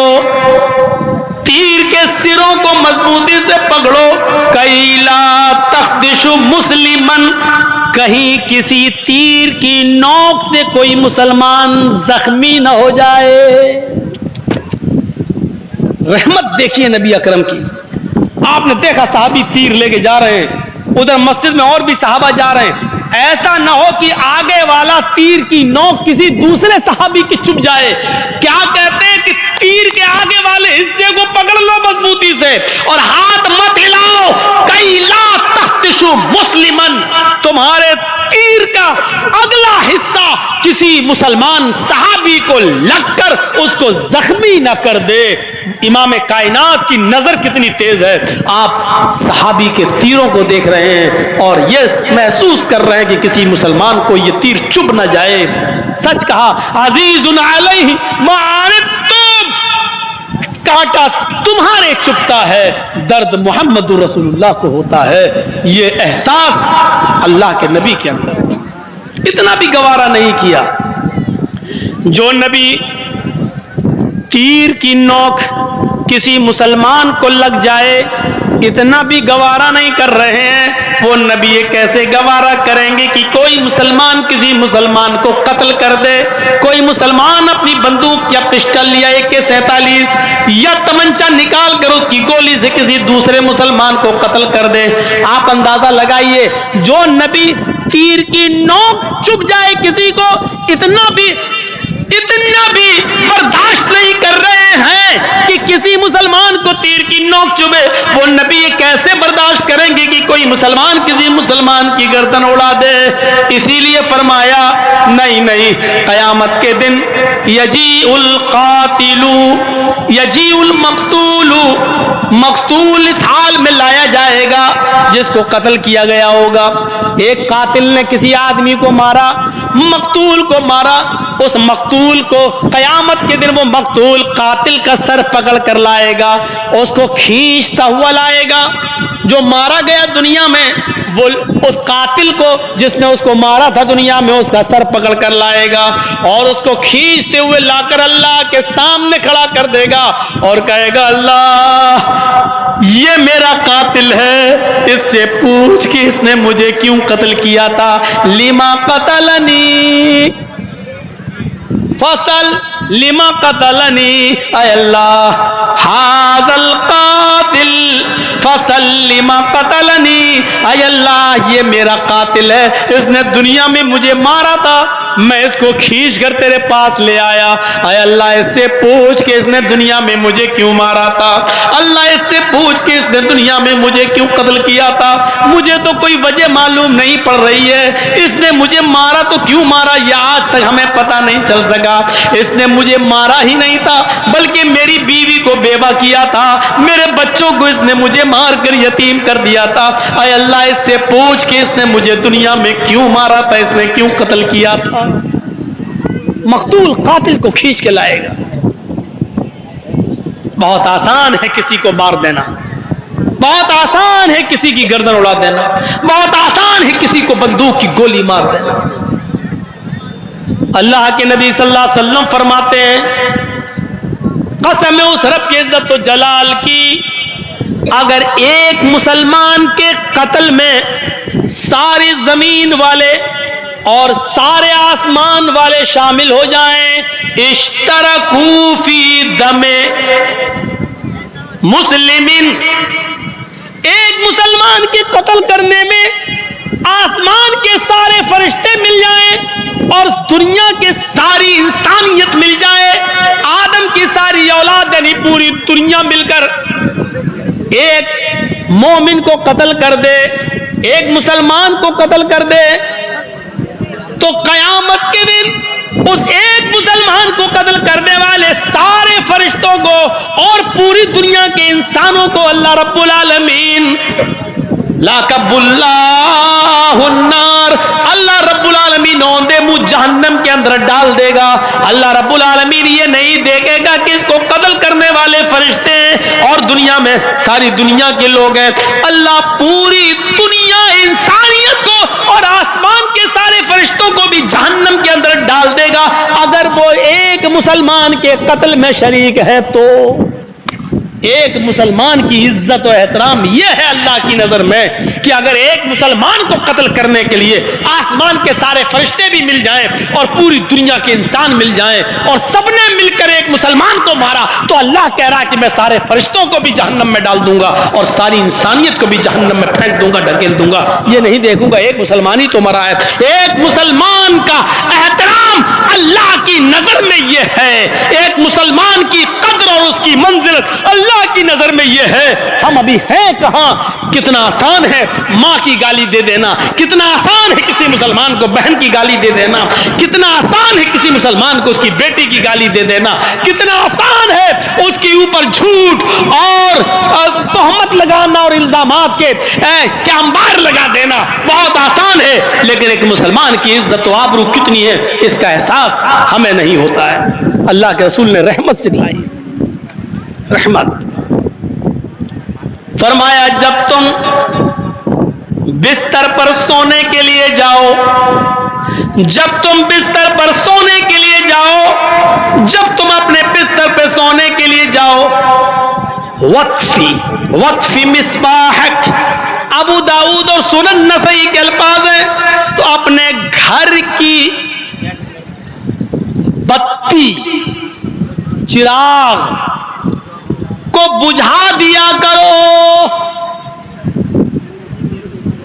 Speaker 1: तीर के सिरों को मजबूती से पकड़ो। कैला तख्दिशु मुस्लिमन, कहीं किसी तीर की नोक से कोई मुसलमान जख्मी न हो जाए। रहमत देखिए नबी अकरम की। आपने देखा साहबी तीर लेके जा रहे हैं, उधर मस्जिद में और भी सहाबा जा रहे हैं। ऐसा ना हो कि आगे वाला तीर की नोक किसी दूसरे सहाबी की चुभ जाए। क्या कहते हैं कि तीर के आगे वाले हिस्से को पकड़ लो मजबूती से और हाथ मत हिलाओ। कैला तख्तिशु मुस्लिमन, तुम्हारे तीर का अगला हिस्सा किसी मुसलमान सहाबी को लगकर उसको जख्मी न कर दे। इमाम कायनात की नजर कितनी तेज है। आप सहाबी के तीरों को देख रहे हैं और ये महसूस कर रहे हैं कि किसी मुसलमान को ये तीर चुभ न जाए। सच कहा, अजीजुन अलैहि मा अनित्तुम, कांटा तुम्हारे चुभता है, दर्द मोहम्मदुर रसूलुल्लाह को होता है। ये एहसास अल्लाह के नबी के अंदर था। इतना भी गवारा नहीं किया। जो नबी तीर की नोक किसी मुसलमान को लग जाए, इतना भी गवारा नहीं कर रहे हैं वो नबी ये कैसे गवारा करेंगे कि कोई मुसलमान किसी मुसलमान को कत्ल कर दे, कोई मुसलमान अपनी बंदूक या पिस्टल या AK-47 या तमंचा निकाल कर उसकी गोली से किसी दूसरे मुसलमान को कत्ल कर दे। आप अंदाजा लगाइए, जो नबी तीर की नोक चुभ जाए किसी को, इतना भी बर्दाश्त नहीं कर रहे हैं कि किसी मुसलमान को तीर की नोक चुभे। वो नबी ये कैसे बर्दाश्त करेंगे कि कोई मुसलमान किसी मुसलमान की गर्दन उड़ा दे। इसीलिए फरमाया नहीं नहीं, कयामत के दिन यजीउल कातिलू यजीउल मक्तूलू, मक्तूल इस हाल में लाया जाएगा जिसको कत्ल किया गया होगा। एक कातिल ने किसी आदमी को मारा, मक्तूल को मारा, उस मक्तूल को कयामत के दिन वो मक्तूल कातिल का सर पकड़ कर लाएगा, उसको खींचता हुआ लाएगा। जो मारा गया दुनिया में, वो उस कातिल को जिसने उसको मारा था दुनिया में, उसका सर पकड़ कर लाएगा और उसको खींचते हुए लाकर अल्लाह के सामने खड़ा कर देगा और कहेगा, अल्लाह ये मेरा कातिल है, इससे पूछ कि इसने मुझे क्यों कत्ल किया था। लिमा कतलनी फसल लिमा कतलनी, अल्लाह हाज़ल कातिल फसल लिमा कतलनी, अल्लाह ये मेरा कातिल है, इसने दुनिया में मुझे मारा था, मैं इसको खींच कर तेरे पास ले आया। अल्लाह इससे पूछ के इसने दुनिया में मुझे क्यों मारा था, अल्लाह इससे पूछ के इसने दुनिया में मुझे क्यों कत्ल किया था। मुझे तो कोई वजह मालूम नहीं पड़ रही है, इसने मुझे मारा तो क्यों मारा यह आज तक हमें पता नहीं चल सका। इसने मुझे मारा ही नहीं था बल्कि मेरी बीवी को बेवा किया था, मेरे बच्चों को इसने मुझे मार कर यतीम कर दिया था। अल्लाह इससे पूछ के इसने मुझे दुनिया में क्यों मारा था, इसने क्यों कत्ल किया था। मकतूल कातिल को खींच के लाएगा। बहुत आसान है किसी को मार देना, बहुत आसान है किसी की गर्दन उड़ा देना, बहुत आसान है किसी को बंदूक की गोली मार देना। अल्लाह के नबी सल्लल्लाहु अलैहि वसल्लम फरमाते हैं, कसम है उस रब के इज्जत व जलाल की, अगर एक मुसलमान के कत्ल में सारी जमीन वाले और सारे आसमान वाले शामिल हो जाएं, इश्तरकू फी दमे मुस्लिमिन, एक मुसलमान के कत्ल करने में आसमान के सारे फरिश्ते मिल जाएं और दुनिया के सारी इंसानियत मिल जाए, आदम की सारी औलाद यानी पूरी दुनिया मिलकर एक मोमिन को कत्ल कर दे, एक मुसलमान को कत्ल कर दे, तो कयामत के दिन उस एक मुसलमान को कत्ल करने वाले सारे फरिश्तों को और पूरी दुनिया के इंसानों को अल्लाह रब्बुल आलमीन लाकबुल्लाहुन्नार, अल्लाह रब्बुल आलमीन औंधे मुंह जहन्नम के अंदर डाल देगा। अल्लाह रब्बुल आलमीन ये नहीं देखेगा कि इसको कत्ल करने वाले फरिश्ते और दुनिया में सारी दुनिया के लोग हैं, अल्लाह पूरी दुनिया इंसानियत को और आसमान के सारे फरिश्तों को भी जहन्नम के अंदर डाल देगा अगर वो एक मुसलमान के कत्ल में शरीक है। तो एक मुसलमान की इज्जत और एहतराम यह है अल्लाह की नजर में कि अगर एक मुसलमान को कत्ल करने के लिए आसमान के सारे फरिश्ते भी मिल जाएं और पूरी दुनिया के इंसान मिल जाएं और सबने मिलकर एक मुसलमान को मारा, तो अल्लाह कह रहा है कि मैं सारे फरिश्तों को भी जहन्नम में डाल दूंगा और सारी इंसानियत को भी जहन्नम में फेंक दूंगा, ढकेल दूंगा। ये नहीं देखूंगा एक मुसलमान ही तो मरा है। एक मुसलमान का एहतराम अल्लाह की नजर में यह है, एक मुसलमान की कद्र और उसकी मंजिलत अल्लाह की नजर में यह है। हम अभी हैं कहां। कितना आसान है मां की गाली दे देना, कितना आसान है किसी मुसलमान को बहन की गाली दे देना, कितना आसान है किसी मुसलमान को उसकी बेटी की गाली दे देना, कितना आसान है उसके ऊपर झूठ और तोहमत लगाना और इल्जामात के क्या अंबार लगा देना, बहुत आसान है। लेकिन एक मुसलमान की इज्जत और आबरू कितनी है इसका एहसास हमें नहीं होता है। अल्लाह के रसूल ने रहमत सिखलाई, रहमत फरमाया, जब तुम बिस्तर पर सोने के लिए जाओ, जब तुम बिस्तर पर सोने के लिए जाओ, जब तुम अपने बिस्तर पर सोने के लिए जाओ, वत्फी मिस्बाहक, अबू दाऊद और सुनन नसई के अल्फाज हैं, तो अपने घर की बत्ती चिराग को बुझा दिया करो।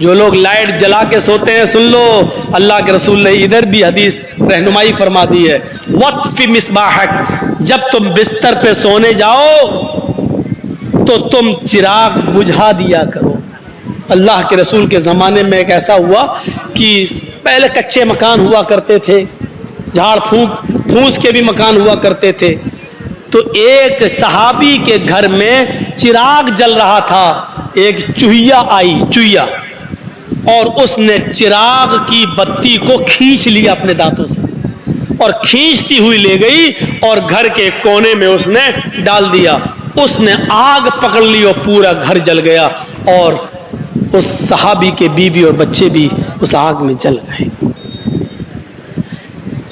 Speaker 1: जो लोग लाइट जला के सोते हैं, सुन लो, अल्लाह के रसूल ने इधर भी हदीस रहनुमाई फरमा दी है, वत्फी मिसबाहक, जब तुम बिस्तर पे सोने जाओ तो तुम चिराग बुझा दिया करो। अल्लाह के रसूल के ज़माने में एक ऐसा हुआ कि पहले कच्चे मकान हुआ करते थे, झाड़ फूस के भी मकान हुआ करते थे, तो एक सहाबी के घर में चिराग जल रहा था। एक चूहिया आई, चूहिया, और उसने चिराग की बत्ती को खींच लिया अपने दांतों से, और खींचती हुई ले गई और घर के कोने में उसने डाल दिया। उसने आग पकड़ ली और पूरा घर जल गया, और उस सहाबी के बीवी और बच्चे भी उस आग में जल गए।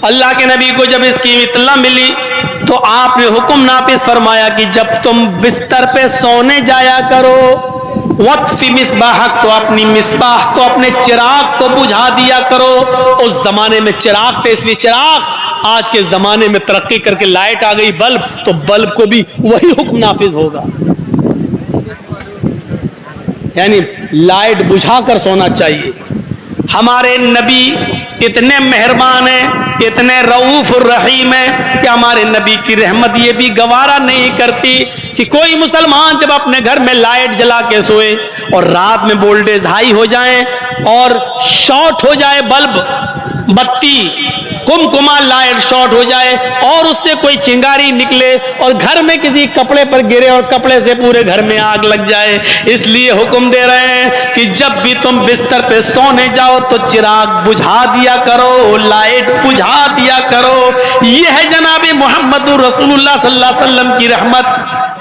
Speaker 1: अल्लाह के नबी को जब इसकी इत्तला मिली तो आपने हुक्म नाफिज फरमाया कि जब तुम बिस्तर पे सोने जाया करो, वत्फी मिसबाहक, तो अपनी मिसबाह को, अपने चिराग को बुझा दिया करो। उस जमाने में चिराग थे, इसलिए चिराग, आज के जमाने में तरक्की करके लाइट आ गई, बल्ब, तो बल्ब को भी वही हुक्म नाफिज होगा, यानी लाइट बुझाकर सोना चाहिए। हमारे नबी इतने मेहरबान हैं, इतने रऊफ रहीम हैं कि हमारे नबी की रहमत ये भी गवारा नहीं करती कि कोई मुसलमान जब अपने घर में लाइट जला के सोए और रात में वोल्टेज हाई हो जाए और शॉर्ट हो जाए बल्ब, बत्ती, कुमकुमा लाइट शॉर्ट हो जाए और उससे कोई चिंगारी निकले और घर में किसी कपड़े पर गिरे और कपड़े से पूरे घर में आग लग जाए। इसलिए हुक्म दे रहे हैं कि जब भी तुम बिस्तर पे सोने जाओ तो चिराग बुझा दिया करो, लाइट बुझा दिया करो। यह है जनाब मोहम्मद रसूलुल्लाह सल्लल्लाहु अलैहि वसल्लम की रहमत।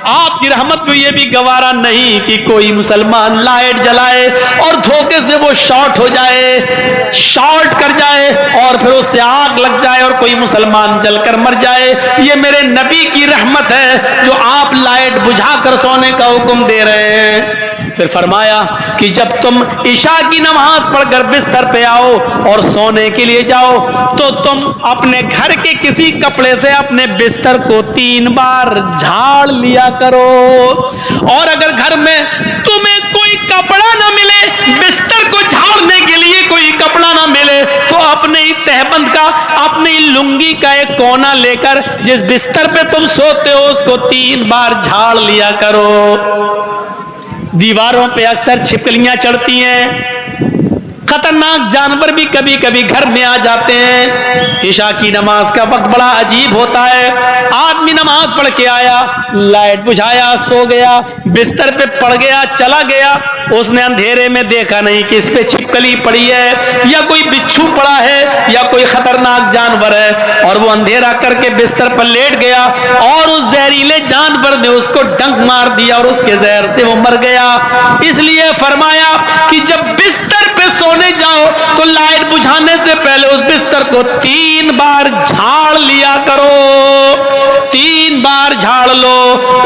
Speaker 1: आपकी रहमत को यह भी गवारा नहीं कि कोई मुसलमान लाइट जलाए और धोखे से वो शॉर्ट हो जाए, शॉर्ट कर जाए और फिर उससे आग लग जाए और कोई मुसलमान जलकर मर जाए। ये मेरे नबी की रहमत है जो आप लाइट बुझाकर सोने का हुक्म दे रहे हैं। फिर फरमाया कि जब तुम इशा की नमाज पढ़कर बिस्तर पे आओ और सोने के लिए जाओ तो तुम अपने घर के किसी कपड़े से अपने बिस्तर को 3 बार झाड़ लिया करो। और अगर घर में तुम्हें कोई कपड़ा ना मिले, बिस्तर को झाड़ने के लिए कोई कपड़ा ना मिले, तो अपने ही तहबंद का, अपनी लुंगी का एक कोना लेकर जिस बिस्तर पे तुम सोते हो उसको 3 बार झाड़ लिया करो। दीवारों पे अक्सर छिपकलियां चढ़ती हैं, खतरनाक जानवर भी कभी कभी घर में आ जाते हैं। इशा की नमाज का वक्त बड़ा अजीब होता है। आदमी नमाज पढ़ के आया, लाइट बुझाया, सो गया, बिस्तर पे पड़ गया, चला गया, उसने अंधेरे में देखा नहीं कि इस पे छिपकली पड़ी है या कोई बिच्छू पड़ा है या कोई खतरनाक जानवर है, और वो अंधेरा करके बिस्तर पर लेट गया और उस जहरीले जानवर ने उसको डंक मार दिया और उसके जहर से वो मर गया। इसलिए फरमाया कि जब बिस्तर पे सोने जाओ तो लाइट बुझाने से पहले उस बिस्तर को 3 बार झाड़ लिया करो। 3 बार झाड़ लो,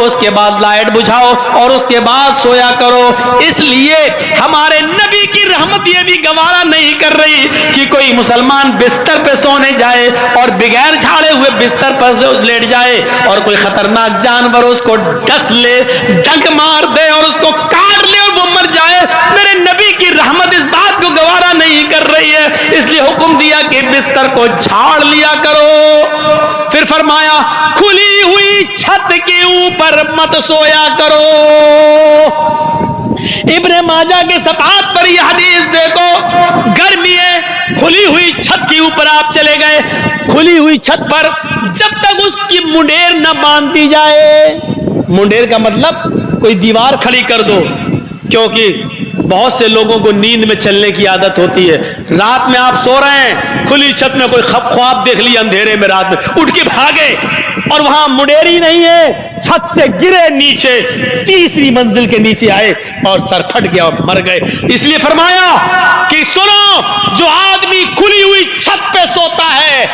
Speaker 1: उसके बाद लाइट बुझाओ और उसके बाद सोया करो। इसलिए हमारे नबी की रहमत ये भी गवारा नहीं कर रही कि कोई मुसलमान बिस्तर पे सोने जाए और बगैर झाड़े हुए बिस्तर पर लेट जाए और कोई खतरनाक जानवर उसको डस ले, डंक मार दे और उसको काट ले और वो मर जाए। मेरे नबी की रहमत इस बात को गवारा नहीं कर रही है, इसलिए हुक्म दिया कि बिस्तर को झाड़ लिया करो। फिर फरमाया खुली हुई छत के ऊपर मत सोया करो। इब्ने माजा के सतात पर यह हदीस देखो, गर्मी है, खुली हुई छत के ऊपर आप चले गए, खुली हुई छत पर जब तक उसकी मुंडेर न बांध दी जाए, मुंडेर का मतलब कोई दीवार खड़ी कर दो, क्योंकि बहुत से लोगों को नींद में चलने की आदत होती है। रात में आप सो रहे हैं, खुली छत में कोई ख्वाब देख लिया अंधेरे में, रात में उठ के भागे और वहां मुंडेरी नहीं है, छत से गिरे नीचे, 3री मंजिल के नीचे आए और सर फट गया और मर गए। इसलिए फरमाया कि सुनो, जो आदमी खुली हुई छत पे सोता है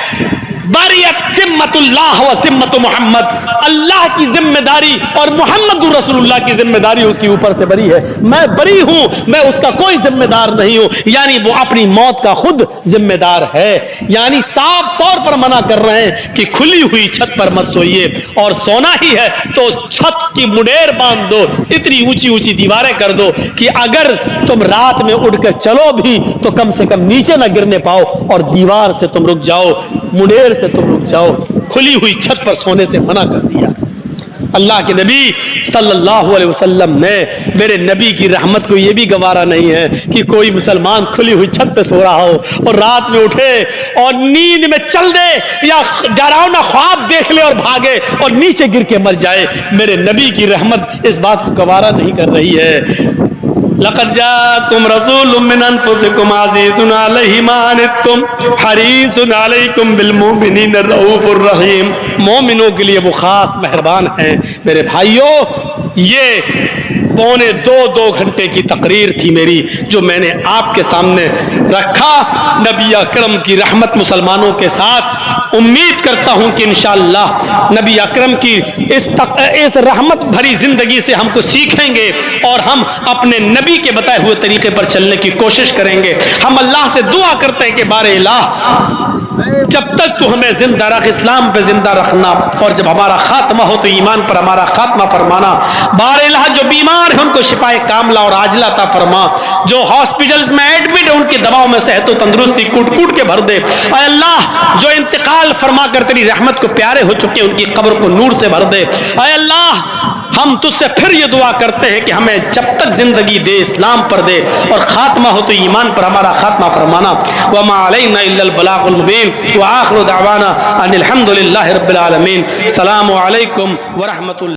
Speaker 1: बरियत जिम्मतुल्लाह व जिम्मतु मोहम्मद, अल्लाह की जिम्मेदारी और मोहम्मद रसूलुल्लाह की जिम्मेदारी उसके ऊपर से बरी है, मैं बरी हूं, मैं उसका कोई जिम्मेदार नहीं हूं। यानी वो अपनी मौत का खुद जिम्मेदार है। यानी साफ तौर पर मना कर रहे हैं कि खुली हुई छत पर मत सोइए, और सोना ही है तो छत की मुडेर बांध दो, इतनी ऊंची ऊंची दीवारें कर दो कि अगर तुम रात में उठकर चलो भी तो कम से कम नीचे ना गिरने पाओ, और दीवार से तुम रुक जाओ, मुडेर से तुम रुक जाओ। खुली हुई छत पर सोने से मना कर दिया। अल्लाह के नबी सल्लल्लाहु अलैहि वसल्लम ने, मेरे नबी की रहमत को यह भी गवारा नहीं है कि कोई मुसलमान खुली हुई छत पे सो रहा हो और रात में उठे और नींद में चल दे या डरावना ख्वाब देख ले और भागे और नीचे गिर के मर जाए। मेरे नबी की रहमत इस बात को गवारा नहीं कर रही है। लक़द जाअकुम रसूलुम मिन अनफुसिकुम अज़ीज़ुन अलैहि मा अनित्तुम हरीसुन अलैकुम बिल मुमिनीन रऊफुर रहीम। मोमिनों के लिए वो खास मेहरबान हैं। मेरे भाइयों, ये पौने दो घंटे की तकरीर थी मेरी, जो मैंने आपके सामने रखा। नबी अकरम की रहमत मुसलमानों के साथ। उम्मीद करता हूं कि इंशाअल्लाह नबी अकरम की इस रहमत भरी जिंदगी से हमको सीखेंगे और हम अपने नबी के बताए हुए तरीके पर चलने की कोशिश करेंगे। हम अल्लाह से दुआ करते हैं कि बारे इलाह, जब तक तू हमें जिंदा रख, इस्लाम पे जिंदा रखना, और जब हमारा खात्मा हो तो ईमान पर हमारा खात्मा फरमाना। बारे इलाह, जो बीमार है उनको शिफाए कामला और आजला अता फरमा। जो हॉस्पिटल्स में एडमिट है उनकी दवाओं में सेहत और तंदुरुस्ती कूट कूट के भर दे। ऐ अल्लाह, जो इंतकाल फरमा कर तेरी रहमत को प्यारे हो चुके उनकी कब्र को नूर से भर दे। ऐ अल्लाह, हम तुझसे फिर ये दुआ करते हैं कि हमें जब तक जिंदगी दे इस्लाम पर दे, और खात्मा हो तो ईमान पर हमारा खात्मा फरमाना। वमा अलैना इल्लल बलागुल मुबीन व आखिरु दावाना अनिल हम्दुलिल्लाहि रब्बिल आलमीन। अस्सलामु अलैकुम व रहमतुल्लाह।